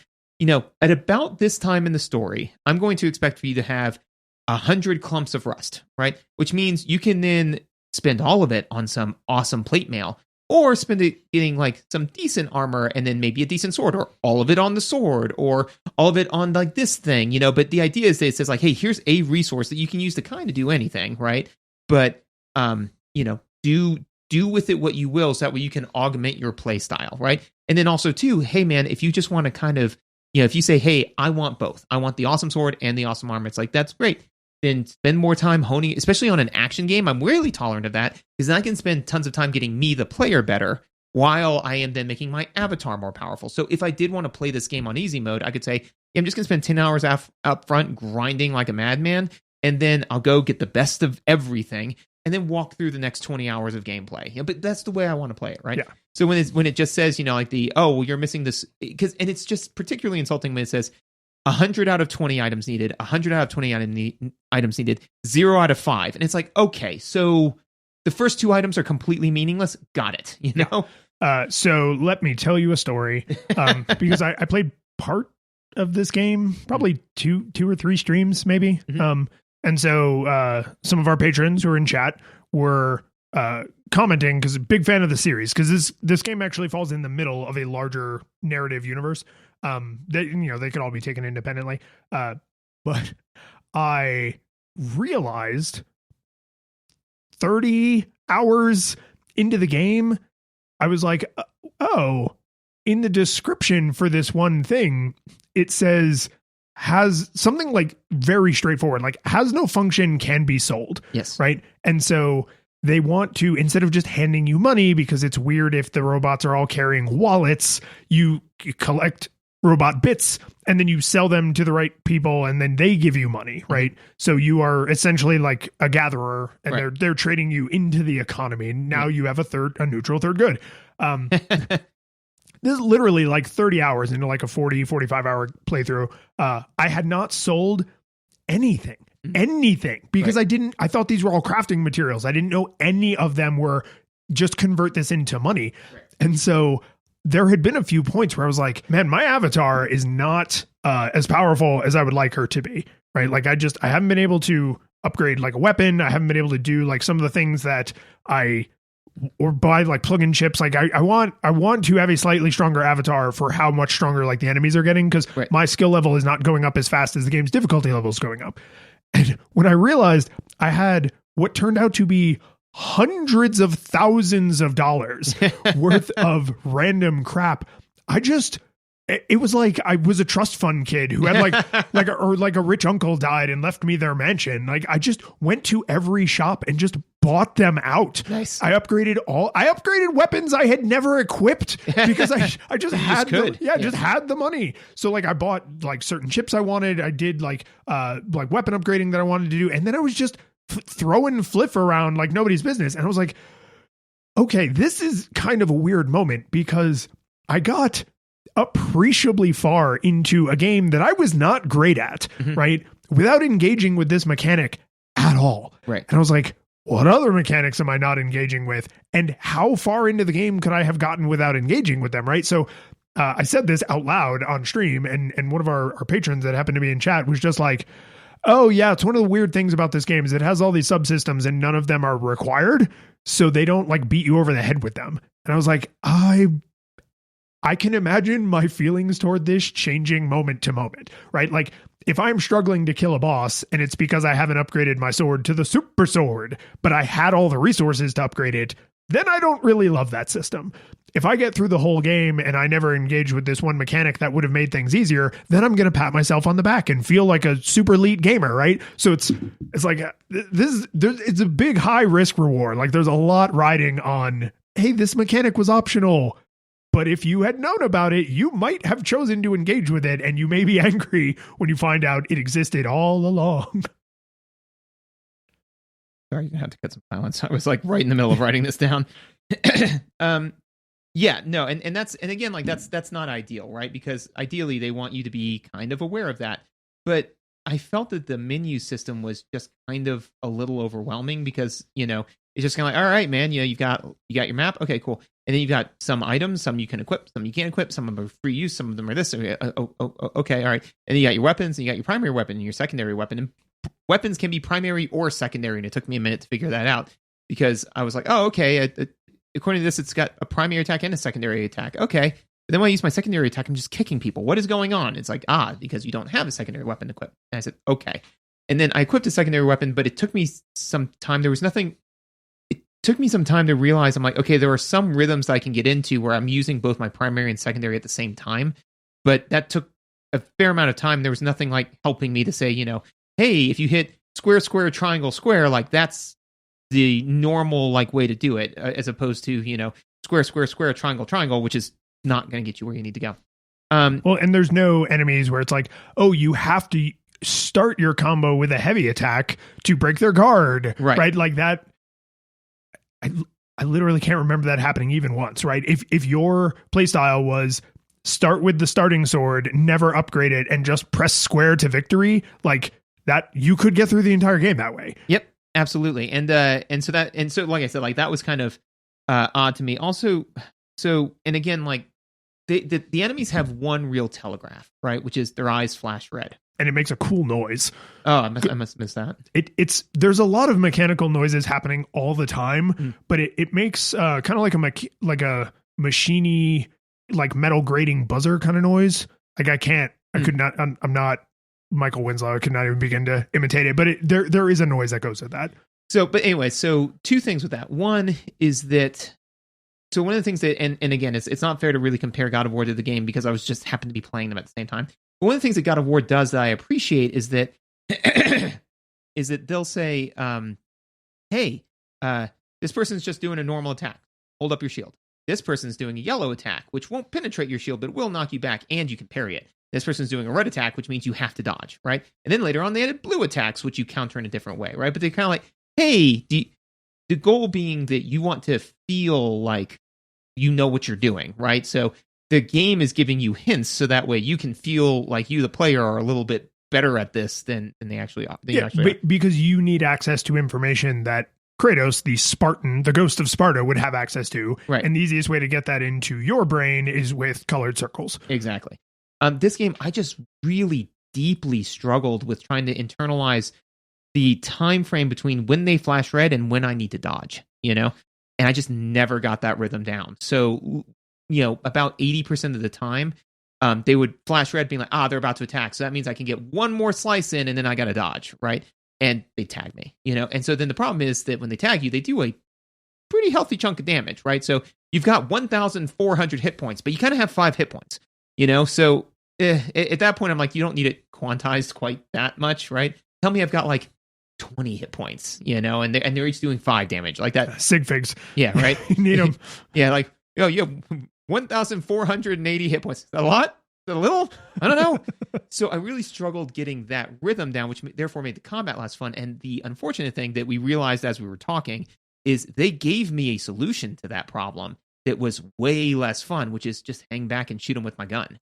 at about this time in the story, I'm going to expect for you to have 100 clumps of rust, right? Which means you can then spend all of it on some awesome plate mail, or spend it getting like some decent armor and then maybe a decent sword, or all of it on the sword, or all of it on like this thing, But the idea is that it says like, hey, here's a resource that you can use to kind of do anything, right? But do with it what you will, so that way you can augment your play style, right? And then also too, hey man, if you just want to kind of, if you say, hey, I want both, I want the awesome sword and the awesome armor, it's like, that's great. Then spend more time honing, especially on an action game. I'm really tolerant of that, because then I can spend tons of time getting me, the player, better, while I am then making my avatar more powerful. So if I did want to play this game on easy mode, I could say, I'm just going to spend 10 hours up front grinding like a madman, and then I'll go get the best of everything, and then walk through the next 20 hours of gameplay. But that's the way I want to play it, right? Yeah. So when it just says, like you're missing this, and it's just particularly insulting when it says 100 out of 20 items needed, 100 out of 20 items needed, 0 out of 5. And it's like, okay, so the first 2 items are completely meaningless. Got it, So let me tell you a story, because I played part of this game, probably two or three streams, maybe. Mm-hmm. And so some of our patrons who are in chat were commenting, because big fan of the series, because this game actually falls in the middle of a larger narrative universe. They could all be taken independently. But I realized 30 hours into the game, I was like, oh, in the description for this one thing, it says has something like very straightforward, like has no function, can be sold. Yes. Right. And so they want to, instead of just handing you money, because it's weird if the robots are all carrying wallets, you collect robot bits and then you sell them to the right people and then they give you money, right? So you are essentially like a gatherer, and right. they're trading you into the economy. And now you have a neutral third good. This is literally like 30 hours into like a 45 hour playthrough. I had not sold anything, because right. I thought these were all crafting materials. I didn't know any of them were just convert this into money. Right. And so there had been a few points where I was like, man, my avatar is not as powerful as I would like her to be, right? Like I haven't been able to upgrade like a weapon. I haven't been able to do like some of the things that or buy like plug-in chips. Like I want to have a slightly stronger avatar for how much stronger like the enemies are getting, because right. my skill level is not going up as fast as the game's difficulty level is going up. And when I realized I had what turned out to be hundreds of thousands of dollars worth of random crap, it was like I was a trust fund kid who had like a rich uncle died and left me their mansion. Like I just went to every shop and just bought them out. Nice. I upgraded weapons I had never equipped, because I just had just had the money. So like I bought like certain chips I wanted. I did like weapon upgrading that I wanted to do, and then I was just throwing fliff around like nobody's business. And I was like, okay, this is kind of a weird moment, because I got appreciably far into a game that I was not great at, mm-hmm. right? Without engaging with this mechanic at all. Right. And I was like, what other mechanics am I not engaging with? And how far into the game could I have gotten without engaging with them, right? So I said this out loud on stream, and one of our patrons that happened to be in chat was just like, oh yeah, it's one of the weird things about this game is it has all these subsystems and none of them are required, so they don't like beat you over the head with them. And I was like, I can imagine my feelings toward this changing moment to moment, right? Like if I'm struggling to kill a boss and it's because I haven't upgraded my sword to the super sword, but I had all the resources to upgrade it, then I don't really love that system. If I get through the whole game and I never engage with this one mechanic that would have made things easier, then I'm going to pat myself on the back and feel like a super elite gamer, right? So it's like it's a big high risk reward. Like there's a lot riding on, hey, this mechanic was optional, but if you had known about it, you might have chosen to engage with it, and you may be angry when you find out it existed all along. Sorry, you had to cut some silence. I was like right in the middle of writing this down. Yeah, no, and again, like that's not ideal, right? Because ideally they want you to be kind of aware of that. But I felt that the menu system was just kind of a little overwhelming because, it's just kind of like, all right, man, you got your map. Okay, cool. And then you've got some items, some you can equip, some you can't equip, some of them are free use, some of them are this. Okay, all right. And then you got your weapons, and you got your primary weapon and your secondary weapon. And weapons can be primary or secondary, and it took me a minute to figure that out because I was like, oh, okay. According to this, it's got a primary attack and a secondary attack. Okay. But then when I use my secondary attack, I'm just kicking people. What is going on? It's like, because you don't have a secondary weapon equipped. And I said, okay. And then I equipped a secondary weapon, but it took me some time. It took me some time to realize, I'm like, okay, there are some rhythms that I can get into where I'm using both my primary and secondary at the same time. But that took a fair amount of time. There was nothing like helping me to say, hey, if you hit square, square, triangle, square, like that's the normal like way to do it, as opposed to, square, square, square, triangle, triangle, which is not going to get you where you need to go. Well, and there's no enemies where it's like, oh, you have to start your combo with a heavy attack to break their guard, right? Like that. I literally can't remember that happening even once, right? If your playstyle was start with the starting sword, never upgrade it, and just press square to victory, like that, you could get through the entire game that way. Yep, absolutely. And so like I said, like that was kind of odd to me. Also, and again, like the enemies have one real telegraph, right? Which is their eyes flash red. And it makes a cool noise. Oh, I must miss that. There's a lot of mechanical noises happening all the time, but it makes kind of like a machiney, like metal grating buzzer kind of noise. Like I'm not Michael Winslow. I could not even begin to imitate it, but there is a noise that goes with that. So, but anyway, so two things with that. One is that, so one of the things that, and again, it's not fair to really compare God of War to the game because I was just happened to be playing them at the same time. But one of the things that God of War does that I appreciate is that they'll say, hey, this person's just doing a normal attack. Hold up your shield. This person's doing a yellow attack, which won't penetrate your shield, but will knock you back and you can parry it. This person's doing a red attack, which means you have to dodge, right? And then later on, they added blue attacks, which you counter in a different way, right? But they're kind of like, hey, the goal being that you want to feel like you know what you're doing, right? So the game is giving you hints so that way you can feel like you, the player, are a little bit better at this than they actually are. Because you need access to information that Kratos, the Spartan, the ghost of Sparta, would have access to. Right. And the easiest way to get that into your brain is with colored circles. Exactly. This game, I just really deeply struggled with trying to internalize the time frame between when they flash red and when I need to dodge, and I just never got that rhythm down. So, about 80% of the time, they would flash red being like, they're about to attack. So that means I can get one more slice in and then I got to dodge, right? And they tag me, And so then the problem is that when they tag you, they do a pretty healthy chunk of damage, right? So you've got 1,400 hit points, but you kind of have 5 hit points, So at that point, I'm like, you don't need it quantized quite that much, right? Tell me I've got like 20 hit points, and they're each doing 5 damage like that. Sig figs. Yeah, right. You need them. Yeah, like, you have 1,480 hit points. Is that a lot? Is that a little? I don't know. So I really struggled getting that rhythm down, which therefore made the combat less fun. And the unfortunate thing that we realized as we were talking is they gave me a solution to that problem that was way less fun, which is just hang back and shoot them with my gun,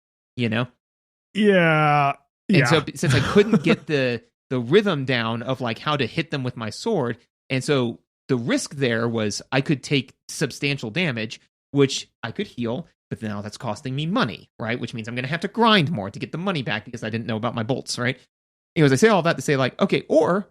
Yeah. And so since I couldn't get the rhythm down of like how to hit them with my sword, and so the risk there was I could take substantial damage, which I could heal, but now that's costing me money, right? Which means I'm going to have to grind more to get the money back because I didn't know about my bolts, right? Anyways, I say all that to say like, okay, or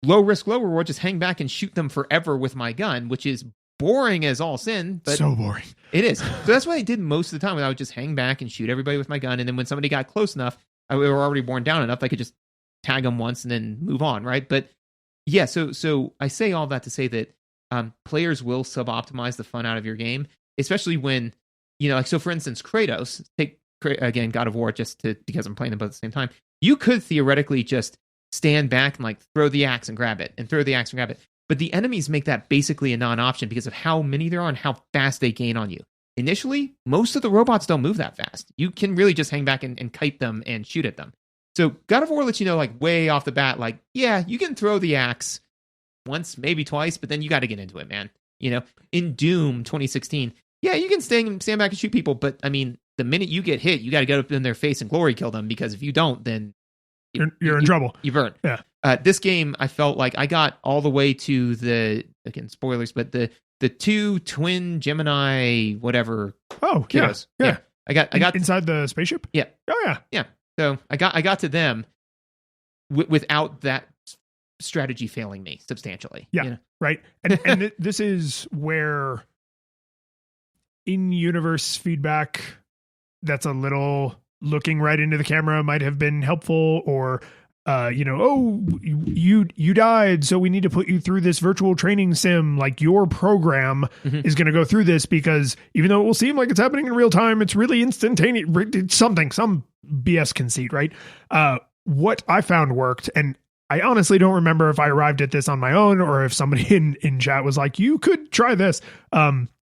low risk, low reward, just hang back and shoot them forever with my gun, which is boring as all sin. But so boring. It is. So that's what I did most of the time. I would just hang back and shoot everybody with my gun. And then when somebody got close enough, we were already worn down enough, I could just tag them once and then move on, right? But yeah, so I say all that to say that players will sub-optimize the fun out of your game, especially when, like, so for instance, Kratos, take, again, God of War, because I'm playing them both at the same time, you could theoretically just stand back and, like, throw the axe and grab it, and throw the axe and grab it. But the enemies make that basically a non-option because of how many there are and how fast they gain on you. Initially, most of the robots don't move that fast. You can really just hang back and kite them and shoot at them. So God of War lets you know, like, way off the bat, like, yeah, you can throw the axe once, maybe twice, but then you got to get into it, man. In Doom 2016, yeah, you can stand back and shoot people, but I mean, the minute you get hit, you got to get up in their face and glory kill them, because if you don't, then you're in trouble. You burn. Yeah. This game, I felt like I got all the way to again, spoilers, but the two twin Gemini whatever. Oh, kiddos. Yeah. I got inside the spaceship. Yeah. Oh yeah. Yeah. So I got to them without that strategy failing me substantially. Yeah. You know? Right. And this is where in-universe feedback that's a little looking right into the camera might have been helpful, or you died, so we need to put you through this virtual training sim. Like, your program is going to go through this, because even though it will seem like it's happening in real time, it's really instantaneous. It's some BS conceit, right? What I found worked, and I honestly don't remember if I arrived at this on my own or if somebody in chat was like, you could try this,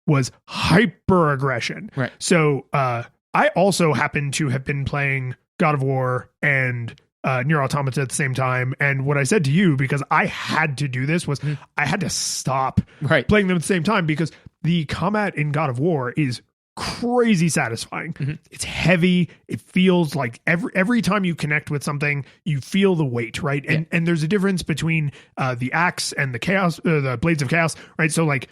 was hyper aggression. Right. So I also happen to have been playing God of War and Nier Automata at the same time. And what I said to you, because I had to do this, was I had to stop playing them at the same time, because the combat in God of War is crazy satisfying. It's heavy. It feels like every time you connect with something, you feel the weight, right? And there's a difference between the axe and the blades of chaos, right? So like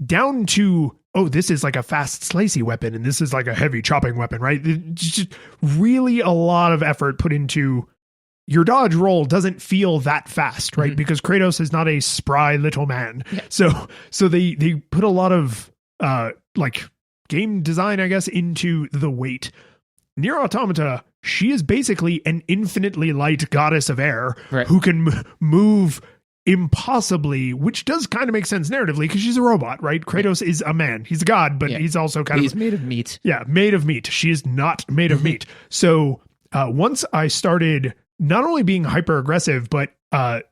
down to, this is like a fast slicey weapon and this is like a heavy chopping weapon, right? It's just really a lot of effort put into your dodge roll. Doesn't feel that fast, right? Because Kratos is not a spry little man. So they put a lot of like game design, I guess, into the weight. Nier Automata, she is basically an infinitely light goddess of air who can move impossibly, which does kind of make sense narratively because she's a robot, right? Kratos is a man. He's a god, but he's also he's made of meat. Yeah, made of meat. She is not made of meat. So once I started not only being hyper aggressive, but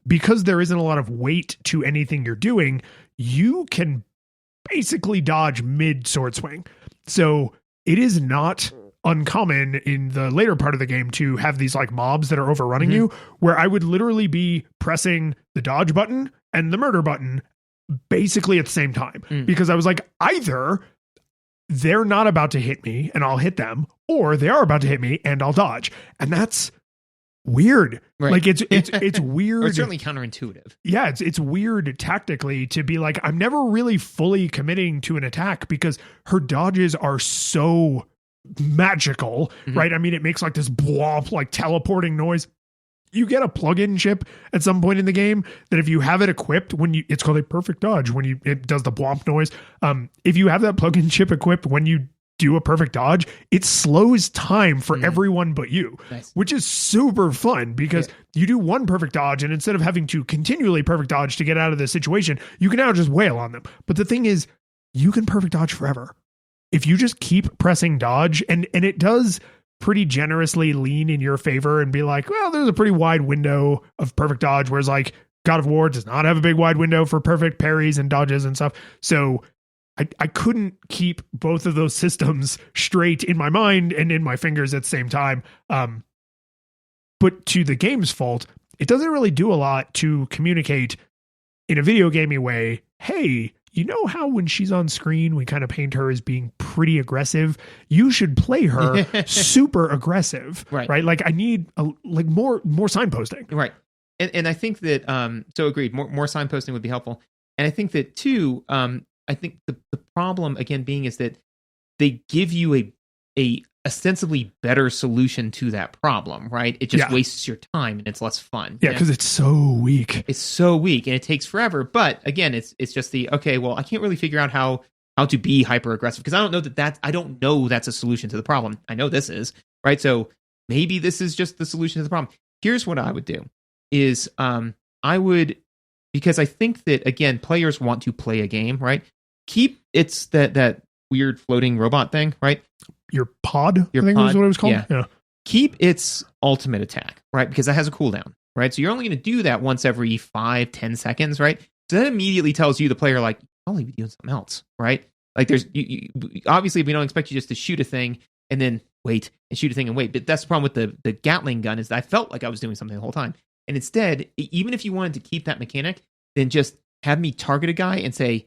because there isn't a lot of weight to anything you're doing, you can basically dodge mid sword swing. So it is not uncommon in the later part of the game to have these like mobs that are overrunning you, where I would literally be pressing the dodge button and the murder button basically at the same time, because I was like, either they're not about to hit me and I'll hit them, or they are about to hit me and I'll dodge. And that's weird. Like it's weird. Or it's certainly counterintuitive. Yeah, it's weird tactically to be like, I'm never really fully committing to an attack because her dodges are so magical, right? I mean, it makes like this blop, like teleporting noise. You get a plug-in chip at some point in the game that if you have it equipped, it's called a perfect dodge when it does the blomp noise. If you have that plug-in chip equipped when you do a perfect dodge, it slows time for everyone but you, which is super fun because you do one perfect dodge, and instead of having to continually perfect dodge to get out of the situation, you can now just wail on them. But the thing is, you can perfect dodge forever if you just keep pressing dodge, and it does pretty generously lean in your favor and be like, well, there's a pretty wide window of perfect dodge, whereas like God of War does not have a big wide window for perfect parries and dodges and stuff. So I couldn't keep both of those systems straight in my mind and in my fingers at the same time. But to the game's fault, it doesn't really do a lot to communicate in a video gamey way. Hey, you know how when she's on screen, we kind of paint her as being pretty aggressive? You should play her super aggressive, right? Like I need more signposting. Right. And I think that, so agreed, more signposting would be helpful. And I think that too, I think the problem again being is that they give you a ostensibly better solution to that problem, right? It just wastes your time and it's less fun. Yeah, because it's so weak. It's so weak and it takes forever. But again, it's just okay, well, I can't really figure out how to be hyper aggressive because I don't know that's a solution to the problem. I know this is, right? So maybe this is just the solution to the problem. Here's what I would do is because I think that again, players want to play a game, right? Keep it's that weird floating robot thing, right? Your pod, I think was what it was called. Yeah. Keep its ultimate attack, right? Because that has a cooldown, right? So you're only going to do that once every 5-10 seconds, right? So that immediately tells you, the player, like, you'll probably be doing something else, right? Like there's, obviously we don't expect you just to shoot a thing and then wait and shoot a thing and wait. But that's the problem with the Gatling gun is that I felt like I was doing something the whole time. And instead, even if you wanted to keep that mechanic, then just have me target a guy and say,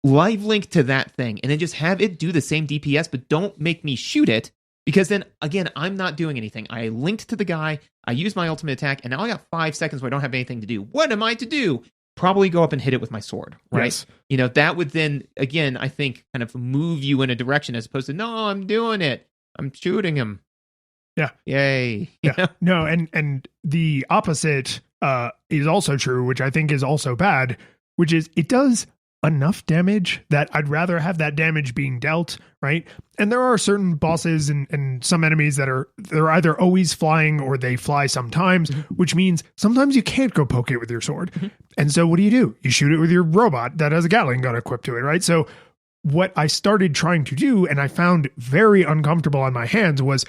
live link to that thing, and then just have it do the same DPS, but don't make me shoot it. Because then, again, I'm not doing anything. I linked to the guy, I used my ultimate attack, and now I got 5 seconds where I don't have anything to do. What am I to do? Probably go up and hit it with my sword, right? Yes. You know, that would then, again, I think, kind of move you in a direction as opposed to, no, I'm doing it. I'm shooting him. Yeah. Yay. Yeah. No, and the opposite is also true, which I think is also bad, which is it does enough damage that I'd rather have that damage being dealt, right? And there are certain bosses and some enemies that they're either always flying or they fly sometimes, which means sometimes you can't go poke it with your sword. And so what do? You shoot it with your robot that has a Gatling gun equipped to it, right? So what I started trying to do, and I found very uncomfortable on my hands, was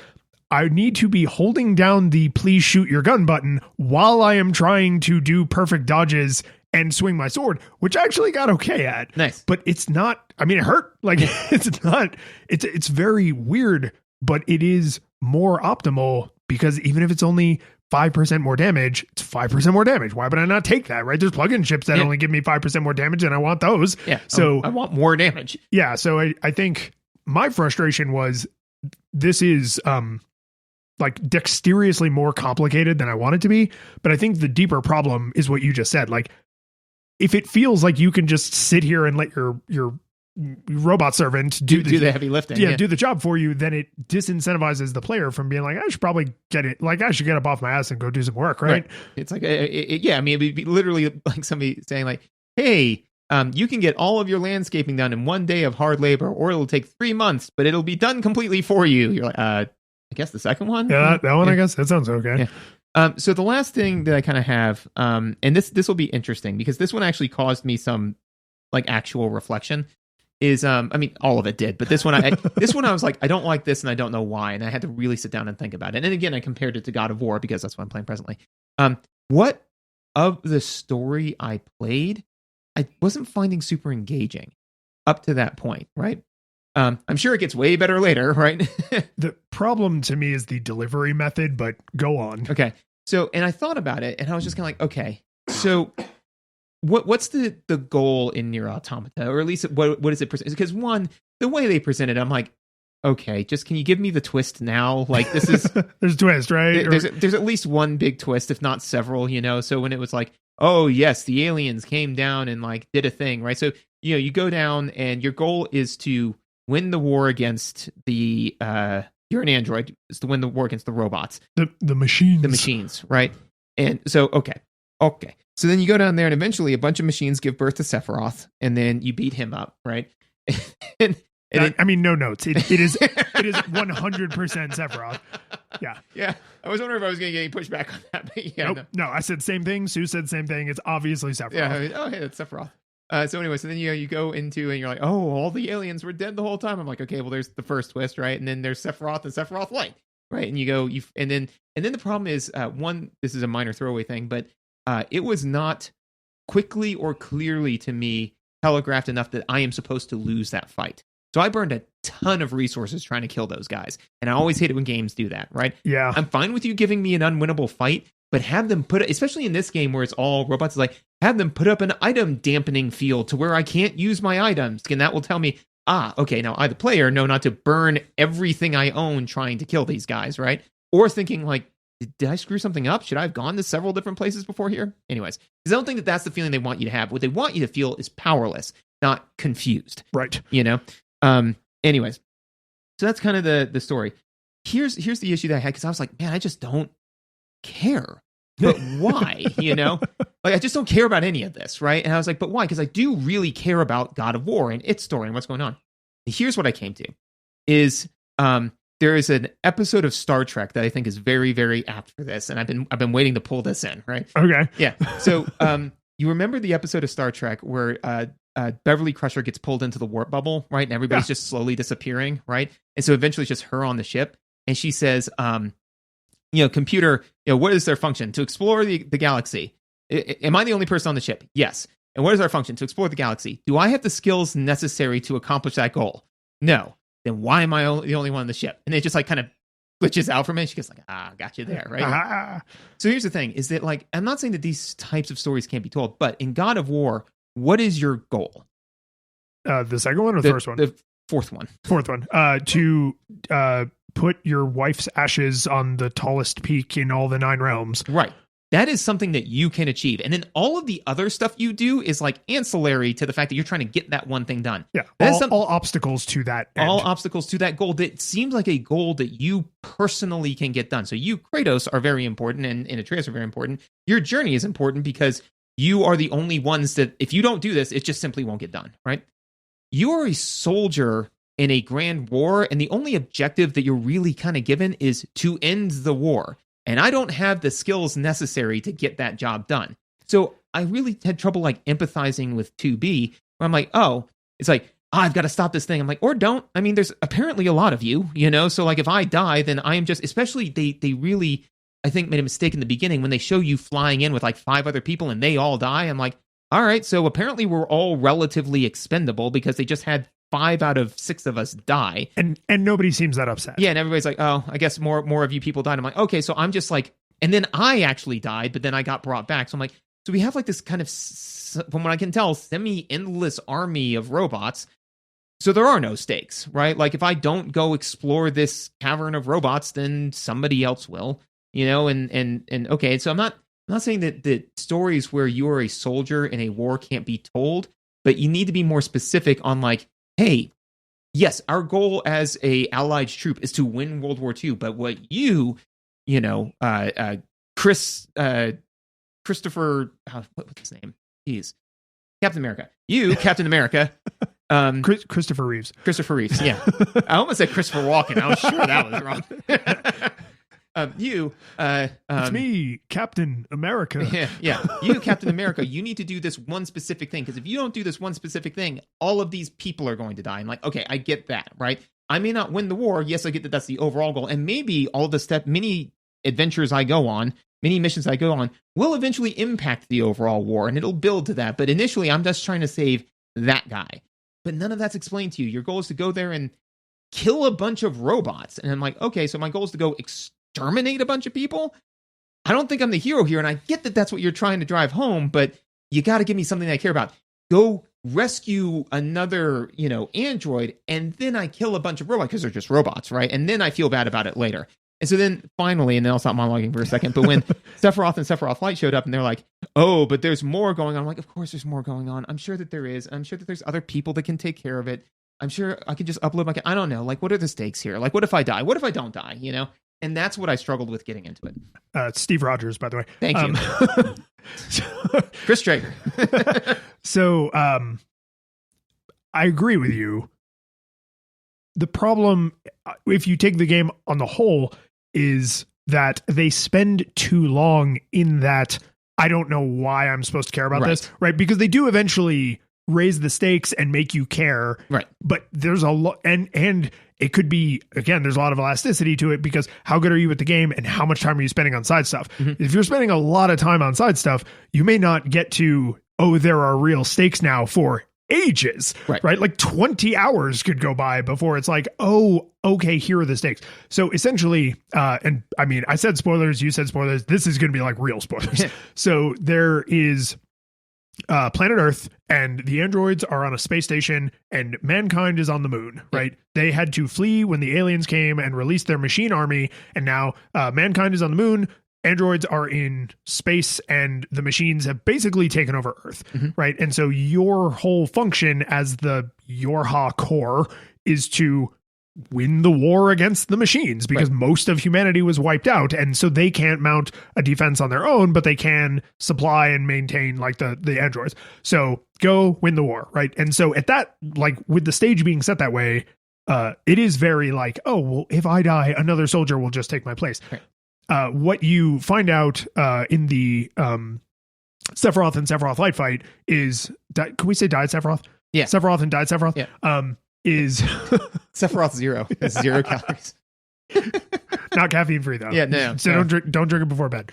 I need to be holding down the please shoot your gun button while I am trying to do perfect dodges and swing my sword, which I actually got okay at. Nice. But it's not, I mean, it hurt. Like it's not, it's very weird, but it is more optimal because even if it's only 5% more damage, it's 5% more damage. Why would I not take that, right? There's plug-in chips that only give me 5% more damage and I want those. Yeah. So I want more damage. Yeah. So I think my frustration was this is, like dexterously more complicated than I want it to be. But I think the deeper problem is what you just said. Like, if it feels like you can just sit here and let your robot servant do the heavy lifting, do the job for you, then it disincentivizes the player from being like, I should probably I should get up off my ass and go do some work, right? It's like, I mean, it'd be literally like somebody saying like, hey, you can get all of your landscaping done in one day of hard labor, or it'll take 3 months, but it'll be done completely for you. You're like, I guess the second one? Yeah, that one, I guess. That sounds okay. Yeah. So the last thing that I kind of have, and this will be interesting because this one actually caused me some like actual reflection is, I mean, all of it did, but this one, I was like, I don't like this and I don't know why. And I had to really sit down and think about it. And again, I compared it to God of War because that's what I'm playing presently. What of the story I played, I wasn't finding super engaging up to that point, right? I'm sure it gets way better later, right? The problem to me is the delivery method, but go on. Okay. So, and I thought about it and I was just kind of like, okay, so what's the goal in Nier Automata, or at least what is it? Because one, the way they present it, I'm like, okay, just can you give me the twist now? Like this is there's a twist, right? There's at least one big twist, if not several, you know? So when it was like, oh yes, the aliens came down and like did a thing, right? So, you know, you go down and your goal is to win the war against the you're an android. It's to win the war against the robots, the machines, right? And so okay. So then you go down there, and eventually a bunch of machines give birth to Sephiroth, and then you beat him up, right? I mean, no notes. It is 100% Sephiroth. Yeah. I was wondering if I was going to get any pushback on that, but yeah. Nope. No, I said same thing. Sue said same thing. It's obviously Sephiroth. Yeah. I mean, oh, hey, that's Sephiroth. So anyway, so then you go into and you're like, oh, all the aliens were dead the whole time. I'm like, okay, well, there's the first twist, right? And then there's Sephiroth and Sephiroth Light, right? And you go, and then the problem is, one, this is a minor throwaway thing, but it was not quickly or clearly to me telegraphed enough that I am supposed to lose that fight. So I burned a ton of resources trying to kill those guys, and I always hate it when games do that, right? Yeah, I'm fine with you giving me an unwinnable fight, but have them put, especially in this game where it's all robots, like have them put up an item dampening field to where I can't use my items. And that will tell me, okay, now I, the player, know not to burn everything I own trying to kill these guys, right? Or thinking like, did I screw something up? Should I have gone to several different places before here? Anyways, because I don't think that that's the feeling they want you to have. What they want you to feel is powerless, not confused. Right. You know? Anyways, so that's kind of the story. Here's the issue that I had, because I was like, man, I just don't care. But why? You know, like I just don't care about any of this, right? And I was like, but why? Because I do really care about God of War and its story and what's going on. And here's what I came to: is there is an episode of Star Trek that I think is very, very apt for this, and I've been waiting to pull this in, right? Okay, yeah. So you remember the episode of Star Trek where Beverly Crusher gets pulled into the warp bubble, right? And everybody's just slowly disappearing, right? And so eventually it's just her on the ship, and she says, computer, what is their function? To explore the galaxy. Am I the only person on the ship? Yes. And what is our function? To explore the galaxy. Do I have the skills necessary to accomplish that goal? No. Then why am I the only one on the ship? And it just like kind of glitches out from it. She goes like, got you there, right? So here's the thing, is that like, I'm not saying that these types of stories can't be told, but in God of War, what is your goal? The second one or the first one? The fourth one. To put your wife's ashes on the tallest peak in all the 9 realms. Right. That is something that you can achieve. And then all of the other stuff you do is like ancillary to the fact that you're trying to get that one thing done. Yeah. All obstacles to that end. All obstacles to that goal that seems like a goal that you personally can get done. So you, Kratos, are very important, and Atreus are very important. Your journey is important because you are the only ones that, if you don't do this, it just simply won't get done, right? You are a soldier in a grand war, and the only objective that you're really kind of given is to end the war. And I don't have the skills necessary to get that job done. So I really had trouble like empathizing with 2B, where I'm like, oh, it's like, I've got to stop this thing. I'm like, or don't. I mean, there's apparently a lot of you, so like if I die, then I am just, especially they really, I think, made a mistake in the beginning when they show you flying in with like 5 other people and they all die. I'm like, all right, so apparently we're all relatively expendable because they just had 5 out of 6 of us die. And nobody seems that upset. Yeah, and everybody's like, oh, I guess more of you people died. I'm like, okay, so I'm just like, and then I actually died, but then I got brought back. So I'm like, so we have like this kind of, from what I can tell, semi-endless army of robots. So there are no stakes, right? Like if I don't go explore this cavern of robots, then somebody else will, and okay, so I'm not saying that stories where you are a soldier in a war can't be told, but you need to be more specific on like, hey, yes, our goal as a allied troop is to win World War II, but what Christopher, what's his name? He's Captain America. You, Captain America. Christopher Reeves. Christopher Reeves, yeah. I almost said Christopher Walken. I was sure that was wrong. It's me, Captain America. Yeah. You, Captain America, you need to do this one specific thing, because if you don't do this one specific thing, all of these people are going to die. And like, okay, I get that, right? I may not win the war. Yes, I get that that's the overall goal. And maybe all the many adventures I go on, many missions I go on, will eventually impact the overall war, and it'll build to that. But initially, I'm just trying to save that guy. But none of that's explained to you. Your goal is to go there and kill a bunch of robots. And I'm like, okay, so my goal is to go exterminate a bunch of people? I don't think I'm the hero here, and I get that that's what you're trying to drive home, but you got to give me something that I care about. Go rescue another, android, and then I kill a bunch of robots, because they're just robots, right? And then I feel bad about it later. And so then finally, and then I'll stop monologuing for a second, but when Sephiroth and Sephiroth Light showed up and they're like, oh, but there's more going on. I'm like, of course there's more going on. I'm sure that there is. I'm sure that there's other people that can take care of it. I'm sure I could just upload I don't know. Like, what are the stakes here? Like, what if I die? What if I don't die? And that's what I struggled with getting into it. It's Steve Rogers, by the way. Thank you. Chris Traeger. So I agree with you. The problem, if you take the game on the whole, is that they spend too long in that I don't know why I'm supposed to care about this, right? Because they do eventually raise the stakes and make you care, right? But there's a lot, and it could be, again, there's a lot of elasticity to it, because how good are you at the game and how much time are you spending on side stuff? Mm-hmm. If you're spending a lot of time on side stuff, you may not get to, oh, there are real stakes now for ages, right? Like 20 hours could go by before it's like, oh, okay, here are the stakes. So essentially, and I mean, I said spoilers, you said spoilers, this is going to be like real spoilers. So there is planet Earth, and the androids are on a space station, and mankind is on the moon, right? They had to flee when the aliens came and released their machine army, and now mankind is on the moon. Androids are in space, and the machines have basically taken over Earth, right? And so your whole function as the Yorha core is to win the war against the machines, because most of humanity was wiped out. And so they can't mount a defense on their own, but they can supply and maintain like the androids. So go win the war, right? And so at that, like with the stage being set that way, it is very like, oh, well, if I die, another soldier will just take my place. What you find out in the Sephiroth and Sephiroth Light fight is, can we say died Sephiroth? Yeah. Sephiroth and died Sephiroth? Yeah. Is Sephiroth 0. It's 0 calories. Not caffeine free though. Yeah, no. So don't drink it before bed.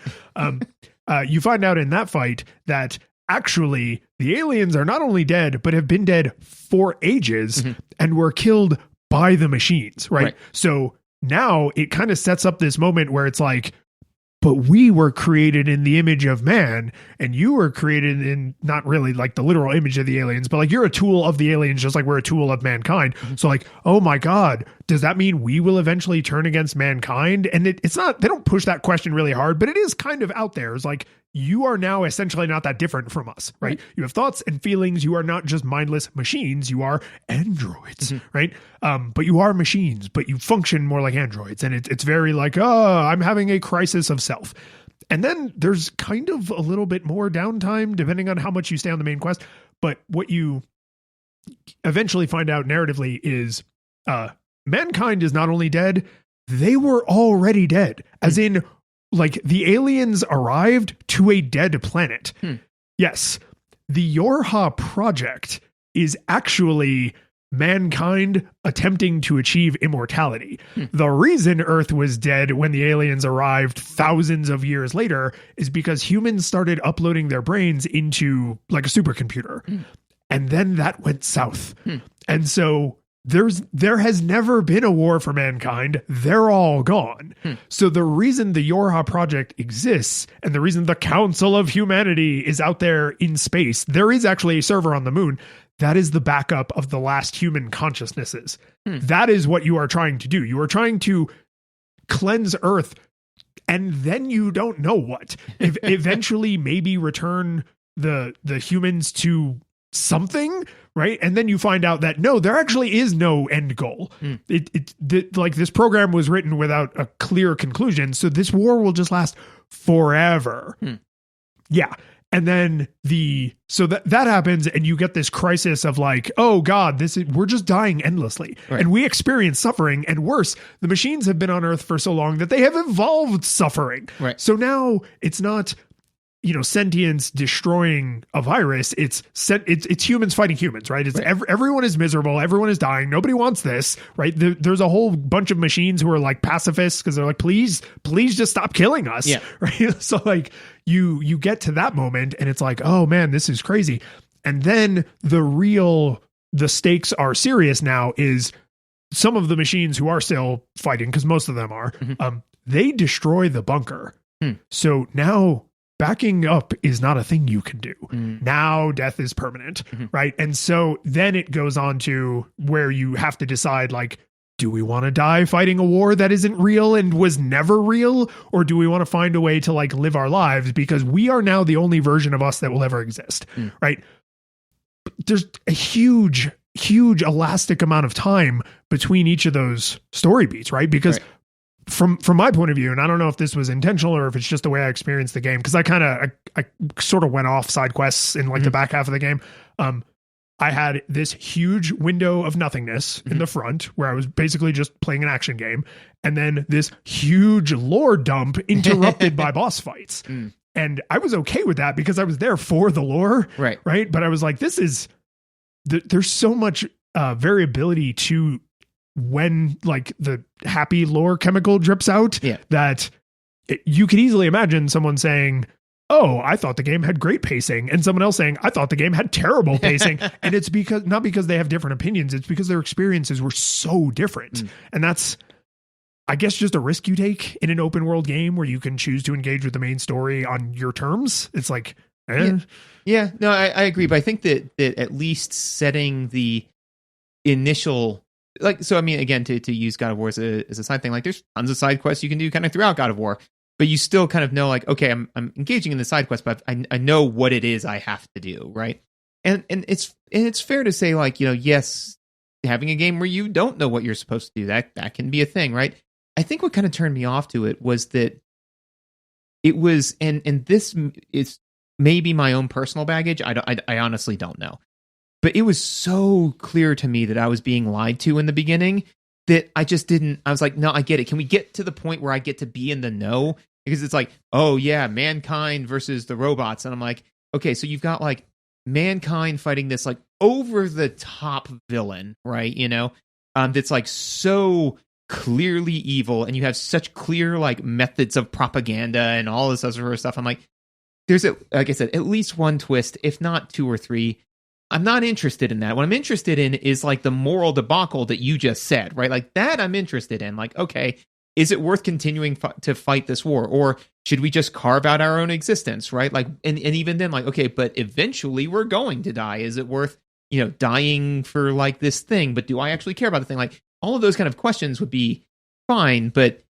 You find out in that fight that actually the aliens are not only dead, but have been dead for ages and were killed by the machines, right? So now it kind of sets up this moment where it's like, but we were created in the image of man, and you were created in not really like the literal image of the aliens, but like you're a tool of the aliens, just like we're a tool of mankind. So like, oh my God, does that mean we will eventually turn against mankind? And it's not, they don't push that question really hard, but it is kind of out there. It's like, you are now essentially not that different from us, right? You have thoughts and feelings. You are not just mindless machines. You are androids, right? But you are machines, but you function more like androids. And it's very like, oh, I'm having a crisis of self. And then there's kind of a little bit more downtime depending on how much you stay on the main quest. But what you eventually find out narratively is mankind is not only dead, they were already dead, as in like the aliens arrived to a dead planet. Yes, the Yorha project is actually mankind attempting to achieve immortality. The reason Earth was dead when the aliens arrived thousands of years later is because humans started uploading their brains into like a supercomputer. And then that went south. And so there has never been a war for mankind. They're all gone. So the reason the Yorha project exists and the reason the Council of Humanity is out there in space, there is actually a server on the moon. That is the backup of the last human consciousnesses. That is what you are trying to do. You are trying to cleanse Earth, and then you don't know what. Eventually, maybe return the humans to something, right? And then you find out that no, there actually is no end goal. Like this program was written without a clear conclusion, so this war will just last forever. Yeah. And then that happens, and you get this crisis of like, oh God, we're just dying endlessly. And we experience suffering, and worse, the machines have been on Earth for so long that they have evolved suffering. So now it's not, sentience destroying a virus. It's humans fighting humans, right? It's everyone is miserable. Everyone is dying. Nobody wants this, right? There's a whole bunch of machines who are like pacifists because they're like, please just stop killing us. Right. So like you get to that moment and it's like, oh man, this is crazy. And then the stakes are serious now is some of the machines who are still fighting, because most of them are, they destroy the bunker. So now backing up is not a thing you can do. Now death is permanent, right? And so then it goes on to where you have to decide, like, do we want to die fighting a war that isn't real and was never real? Or do we want to find a way to like live our lives because we are now the only version of us that will ever exist, right? There's a huge elastic amount of time between each of those story beats, right? Because from my point of view, and I don't know if this was intentional or if it's just the way I experienced the game, because I sort of went off side quests in like the back half of the game. I had this huge window of nothingness in the front where I was basically just playing an action game, and then this huge lore dump interrupted by boss fights. And I was okay with that because I was there for the lore, right? But I was like, there's so much variability to when like the happy lore chemical drips out that you could easily imagine someone saying, oh, I thought the game had great pacing, and someone else saying, I thought the game had terrible pacing. And it's not because they have different opinions, it's because their experiences were so different. And that's, I guess, just a risk you take in an open world game where you can choose to engage with the main story on your terms. It's like, no, I agree. But I think that at least setting the initial, like, so I mean, again, to use God of War as a side thing, like there's tons of side quests you can do kind of throughout God of War, but you still kind of know, like, okay, I'm engaging in the side quest, but I know what it is I have to do, right? And it's fair to say, like, yes, having a game where you don't know what you're supposed to do, that can be a thing, right? I think what kind of turned me off to it was that it was, and this is maybe my own personal baggage. I honestly don't know. But it was so clear to me that I was being lied to in the beginning that I just didn't. I was like, no, I get it. Can we get to the point where I get to be in the know? Because it's like, oh yeah, mankind versus the robots. And I'm like, okay, so you've got like mankind fighting this like over the top villain, right? That's like so clearly evil, and you have such clear like methods of propaganda and all this other sort of stuff. I'm like, there's like I said, at least one twist, if not two or three. I'm not interested in that. What I'm interested in is like the moral debacle that you just said, right? Like that I'm interested in. Like, okay, is it worth continuing to fight this war, or should we just carve out our own existence, right? Like, and even then, like, okay, but eventually we're going to die. Is it worth, dying for like this thing? But do I actually care about the thing? Like, all of those kind of questions would be fine. But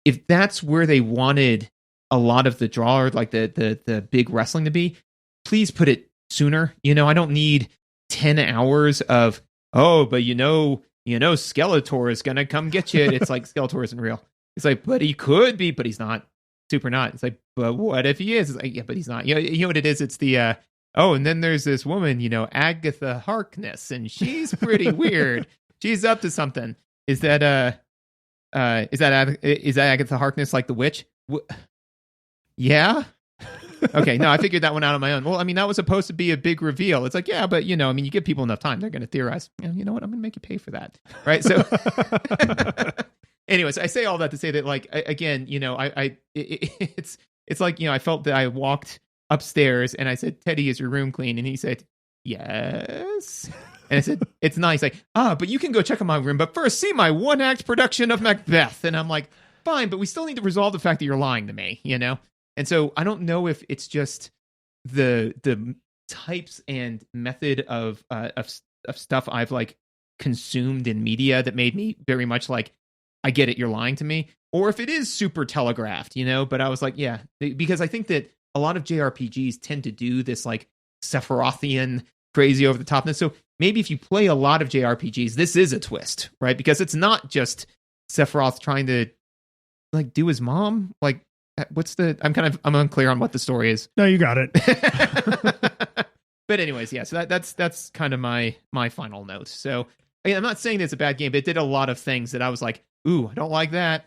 if that's where they wanted a lot of the draw, or like the big wrestling to be, please put it sooner. I don't need 10 hours of, oh, but Skeletor is gonna come get you. It's like, Skeletor isn't real. It's like, but he could be, but he's not. Super not. It's like, but what if he is? It's like, yeah, but he's not. You know what it is? It's the and then there's this woman, Agatha Harkness, and she's pretty weird. She's up to something. Is that Agatha Harkness, like the witch? Yeah. Okay, no, I figured that one out on my own. Well, I mean, that was supposed to be a big reveal. It's like, yeah, but you give people enough time, they're going to theorize. You know what? I'm going to make you pay for that, right? So, anyways, I say all that to say that, like, again, it's like, I felt that I walked upstairs and I said, "Teddy, is your room clean?" And he said, "Yes." And I said, "It's nice." Like, but you can go check on my room, but first see my 1-act production of Macbeth. And I'm like, fine, but we still need to resolve the fact that you're lying to me, And so I don't know if it's just the types and method of stuff I've like consumed in media that made me very much like, I get it, you're lying to me, or if it is super telegraphed, But I was like, yeah, because I think that a lot of JRPGs tend to do this like Sephirothian crazy over the topness. So maybe if you play a lot of JRPGs, this is a twist, right? Because it's not just Sephiroth trying to like do his mom, like. I'm unclear on what the story is. No, you got it. But anyways, yeah, so that's kind of my final note. So again, I'm not saying that it's a bad game, but it did a lot of things that I was like, ooh, I don't like that.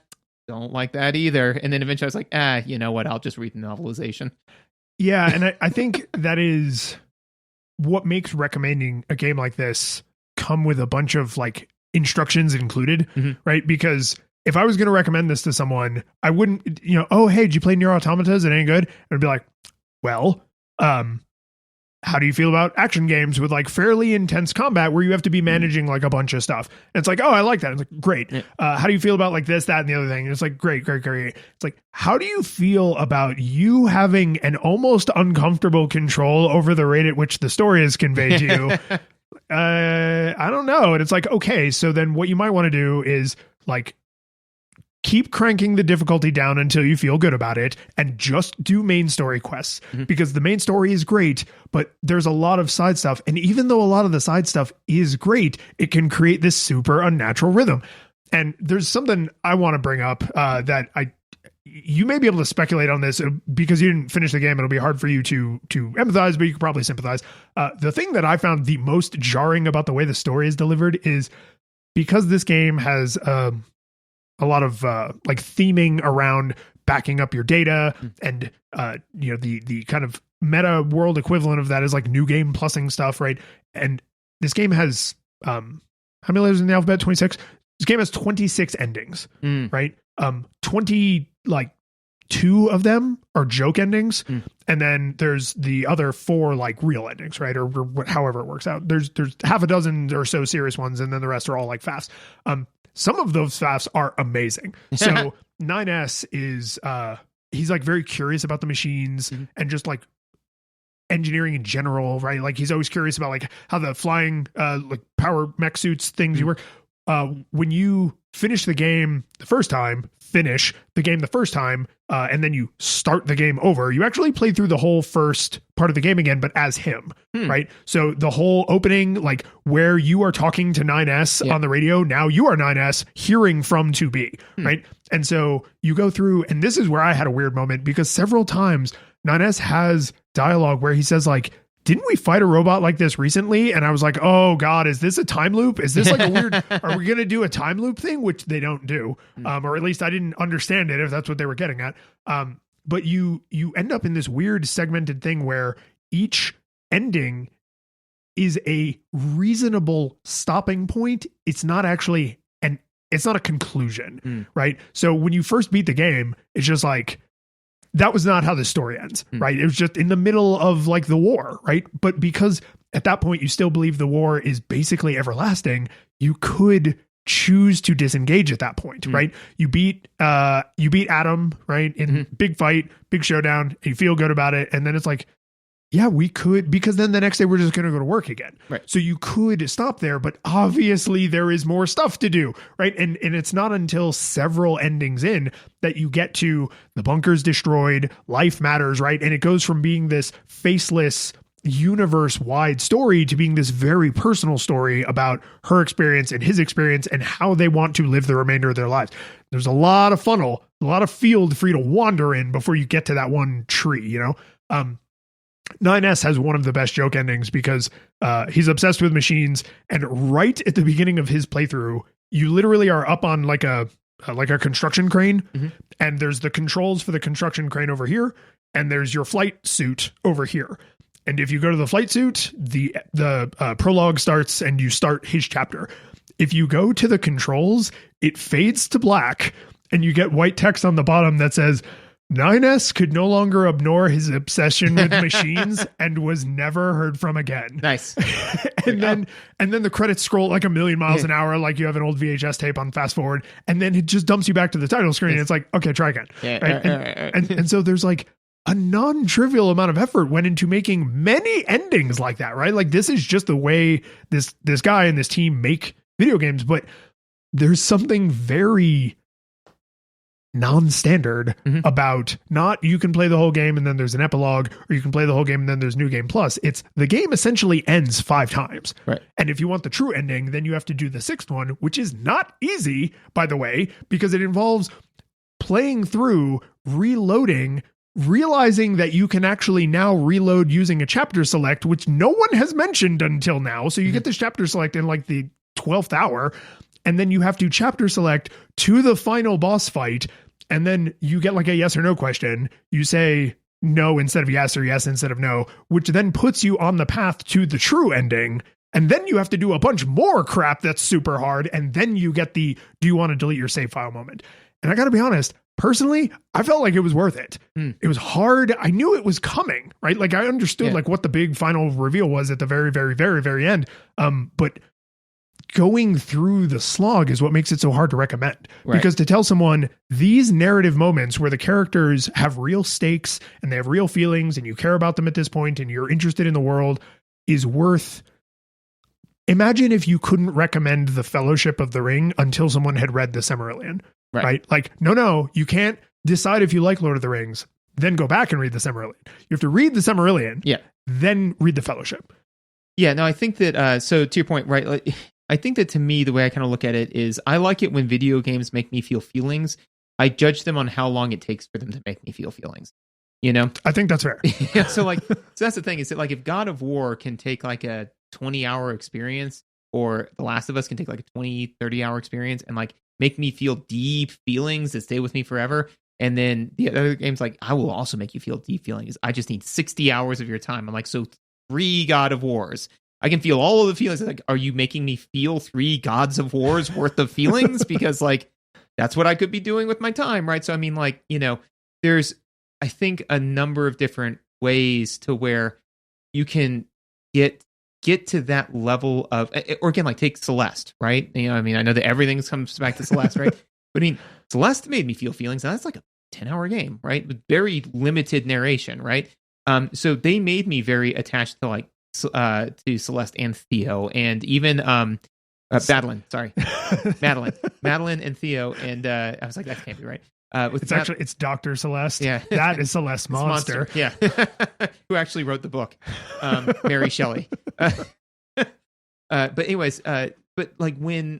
Don't like that either. And then eventually I was like, you know what? I'll just read the novelization. Yeah, and I think that is what makes recommending a game like this come with a bunch of like instructions included, right? Because if I was going to recommend this to someone, I wouldn't, oh, hey, did you play Nier Automata? Is it any good? And I'd be like, well, how do you feel about action games with like fairly intense combat where you have to be managing like a bunch of stuff? And it's like, oh, I like that. It's like, great. Yeah. How do you feel about like this, that, and the other thing? And it's like, great. It's like, how do you feel about you having an almost uncomfortable control over the rate at which the story is conveyed to you? I don't know. And it's like, okay, so then what you might want to do is like, keep cranking the difficulty down until you feel good about it and just do main story quests because the main story is great, but there's a lot of side stuff. And even though a lot of the side stuff is great, it can create this super unnatural rhythm. And there's something I want to bring up that you may be able to speculate on this because you didn't finish the game. It'll be hard for you to empathize, but you can probably sympathize. The thing that I found the most jarring about the way the story is delivered is because this game has, a lot of like theming around backing up your data and the kind of meta world equivalent of that is like new game plussing stuff, right? And this game has how many letters in the alphabet? 26. This game has 26 endings, right? 22 of them are joke endings, and then there's the other 4 like real endings, right? Or however it works out. There's half a dozen or so serious ones, and then the rest are all like fast. Some of those FAFs are amazing. So 9S is, he's like very curious about the machines and just like engineering in general, right? Like he's always curious about like how the flying, like power mech suits things you work. When you finish the game the first time, and then you start the game over, you actually play through the whole first part of the game again, but as him, right? So the whole opening, like where you are talking to 9S on the radio, now you are 9S hearing from 2B, right? And so you go through, and this is where I had a weird moment because several times 9S has dialogue where he says like, didn't we fight a robot like this recently? And I was like, oh God, is this a time loop? Is this like a weird, are we going to do a time loop thing? Which they don't do. Or at least I didn't understand it if that's what they were getting at. But you end up in this weird segmented thing where each ending is a reasonable stopping point. It's not actually, it's not a conclusion, right? So when you first beat the game, it's just like, that was not how the story ends, right? It was just in the middle of like the war, right? But because at that point you still believe the war is basically everlasting, you could choose to disengage at that point, right? You beat Adam, right? In big fight, big showdown, and you feel good about it. And then it's like, yeah, we could, because then the next day we're just going to go to work again. Right. So you could stop there, but obviously there is more stuff to do, right? And it's not until several endings in that you get to the bunker's destroyed, life matters, right? And it goes from being this faceless universe-wide story to being this very personal story about her experience and his experience and how they want to live the remainder of their lives. There's a lot of funnel, a lot of field for you to wander in before you get to that one tree, you know? 9S has one of the best joke endings because he's obsessed with machines, and right at the beginning of his playthrough, you literally are up on like a construction crane, and there's the controls for the construction crane over here, and there's your flight suit over here. And if you go to the flight suit, the prologue starts and you start his chapter. If you go to the controls, it fades to black, and you get white text on the bottom that says, 9S could no longer ignore his obsession with machines and was never heard from again. Nice. and then the credits scroll like a million miles an hour, like you have an old VHS tape on fast forward, and then it just dumps you back to the title screen. And it's like, okay, try again. Right? And so there's like a non-trivial amount of effort went into making many endings like that, right? Like this is just the way this guy and this team make video games, but there's something very non-standard about not you can play the whole game and then there's an epilogue, or you can play the whole game and then there's New Game Plus. It's the game essentially ends 5 times. Right. And if you want the true ending, then you have to do the 6th one, which is not easy, by the way, because it involves playing through, reloading, realizing that you can actually now reload using a chapter select, which no one has mentioned until now. So you get this chapter select in like the 12th hour, and then you have to chapter select to the final boss fight. And then you get like a yes or no question. You say no instead of yes, or yes instead of no, which then puts you on the path to the true ending. And then you have to do a bunch more crap that's super hard. And then you get the, do you want to delete your save file moment? And I got to be honest, personally, I felt like it was worth it. It was hard. I knew it was coming, right? Like I understood like what the big final reveal was at the very, very, very, very end. But going through the slog is what makes it so hard to recommend, because to tell someone these narrative moments where the characters have real stakes and they have real feelings and you care about them at this point and you're interested in the world is worth. Imagine if you couldn't recommend the Fellowship of the Ring until someone had read the Silmarillion, right? Like, no, you can't decide if you like Lord of the Rings, then go back and read the Silmarillion. You have to read the Silmarillion, then read the Fellowship. Yeah, no, I think that, so to your point, right, like, I think that to me, the way I kind of look at it is I like it when video games make me feel feelings. I judge them on how long it takes for them to make me feel feelings. You know? I think that's fair. Yeah, so that's the thing is that like if God of War can take like a 20-hour experience, or The Last of Us can take like a 20, 30-hour experience and like make me feel deep feelings that stay with me forever. And then the other games, like I will also make you feel deep feelings. I just need 60 hours of your time. I'm like, so 3 God of Wars. I can feel all of the feelings. Like, are you making me feel 3 Gods of War's worth of feelings? Because like, that's what I could be doing with my time. Right. So, I mean, like, you know, there's, I think, a number of different ways to where you can get to that level of, or again, like take Celeste, right? You know, I mean, I know that everything comes back to Celeste, right? But I mean, Celeste made me feel feelings. And that's like a 10-hour game, right? With very limited narration, right? So they made me very attached to like, to Celeste and Theo, and even Madeline. Sorry, Madeline and Theo, and I was like, that can't be right. It's Dr. Celeste. Yeah, that is Celeste Monster. Yeah, who actually wrote the book, Mary Shelley. But anyways, but like when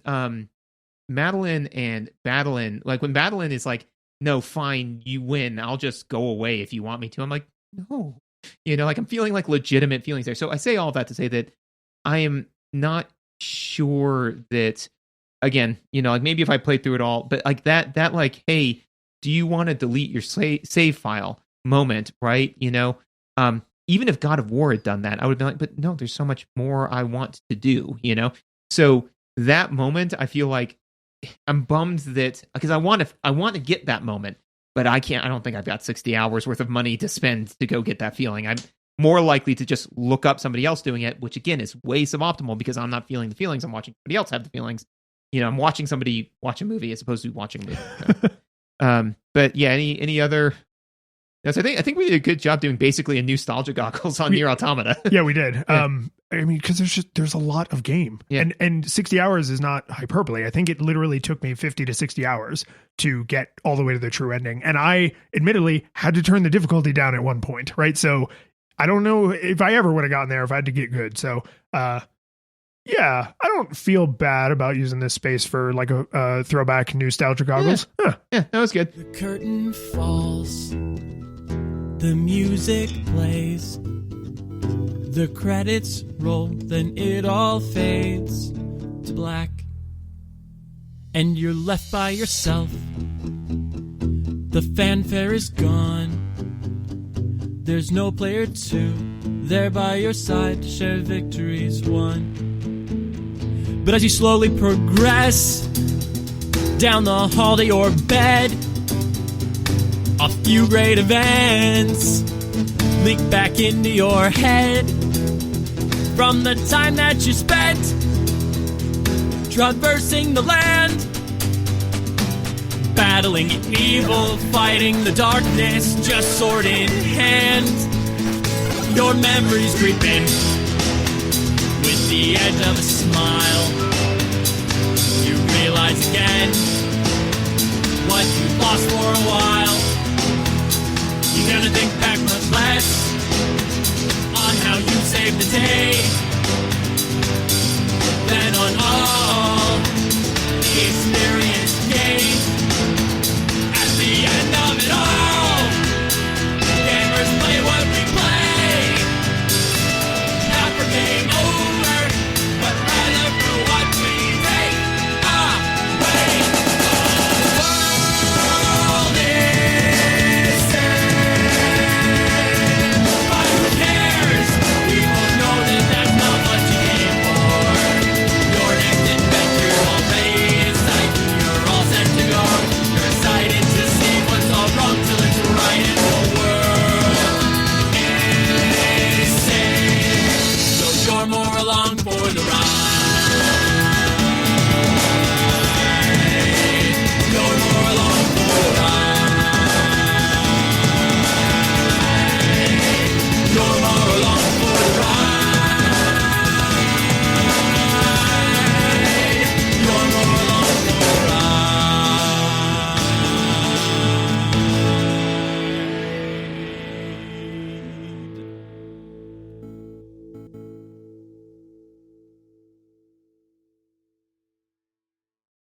Madeline and Madeline, like when Madeline is like, no, fine, you win. I'll just go away if you want me to. I'm like, no. You know, like I'm feeling like legitimate feelings there. So I say all that to say that I am not sure that, again, you know, like maybe if I played through it all, but like that like, hey, do you want to delete your save file moment, right? You know, even if God of War had done that, I would be like, but no, there's so much more I want to do, you know? So that moment, I feel like I'm bummed that, because I want to get that moment. But I don't think I've got 60 hours worth of money to spend to go get that feeling. I'm more likely to just look up somebody else doing it, which again is way suboptimal because I'm not feeling the feelings. I'm watching somebody else have the feelings. I'm watching somebody watch a movie as opposed to watching a movie. But yeah, any other? Yes, I think we did a good job doing basically a nostalgia goggles on Nier Automata. Yeah, we did. Yeah. I mean, because there's a lot of game, and 60 hours is not hyperbole. I think it literally took me 50 to 60 hours to get all the way to the true ending, and I admittedly had to turn the difficulty down at one point, right? So I don't know if I ever would have gotten there if I had to get good. So yeah, I don't feel bad about using this space for like a throwback nostalgia goggles. Yeah, that was good. The curtain falls, the music plays, the credits roll, then it all fades to black, and you're left by yourself. The fanfare is gone, there's no player two there by your side to share victories won. But as you slowly progress down the hall to your bed, a few great events leak back into your head from the time that you spent traversing the land, battling evil, fighting the darkness, just sword in hand. Your memories creeping with the edge of a smile. You realize again what you lost for a while. You're gonna think back much less on how you saved the day than on all the experience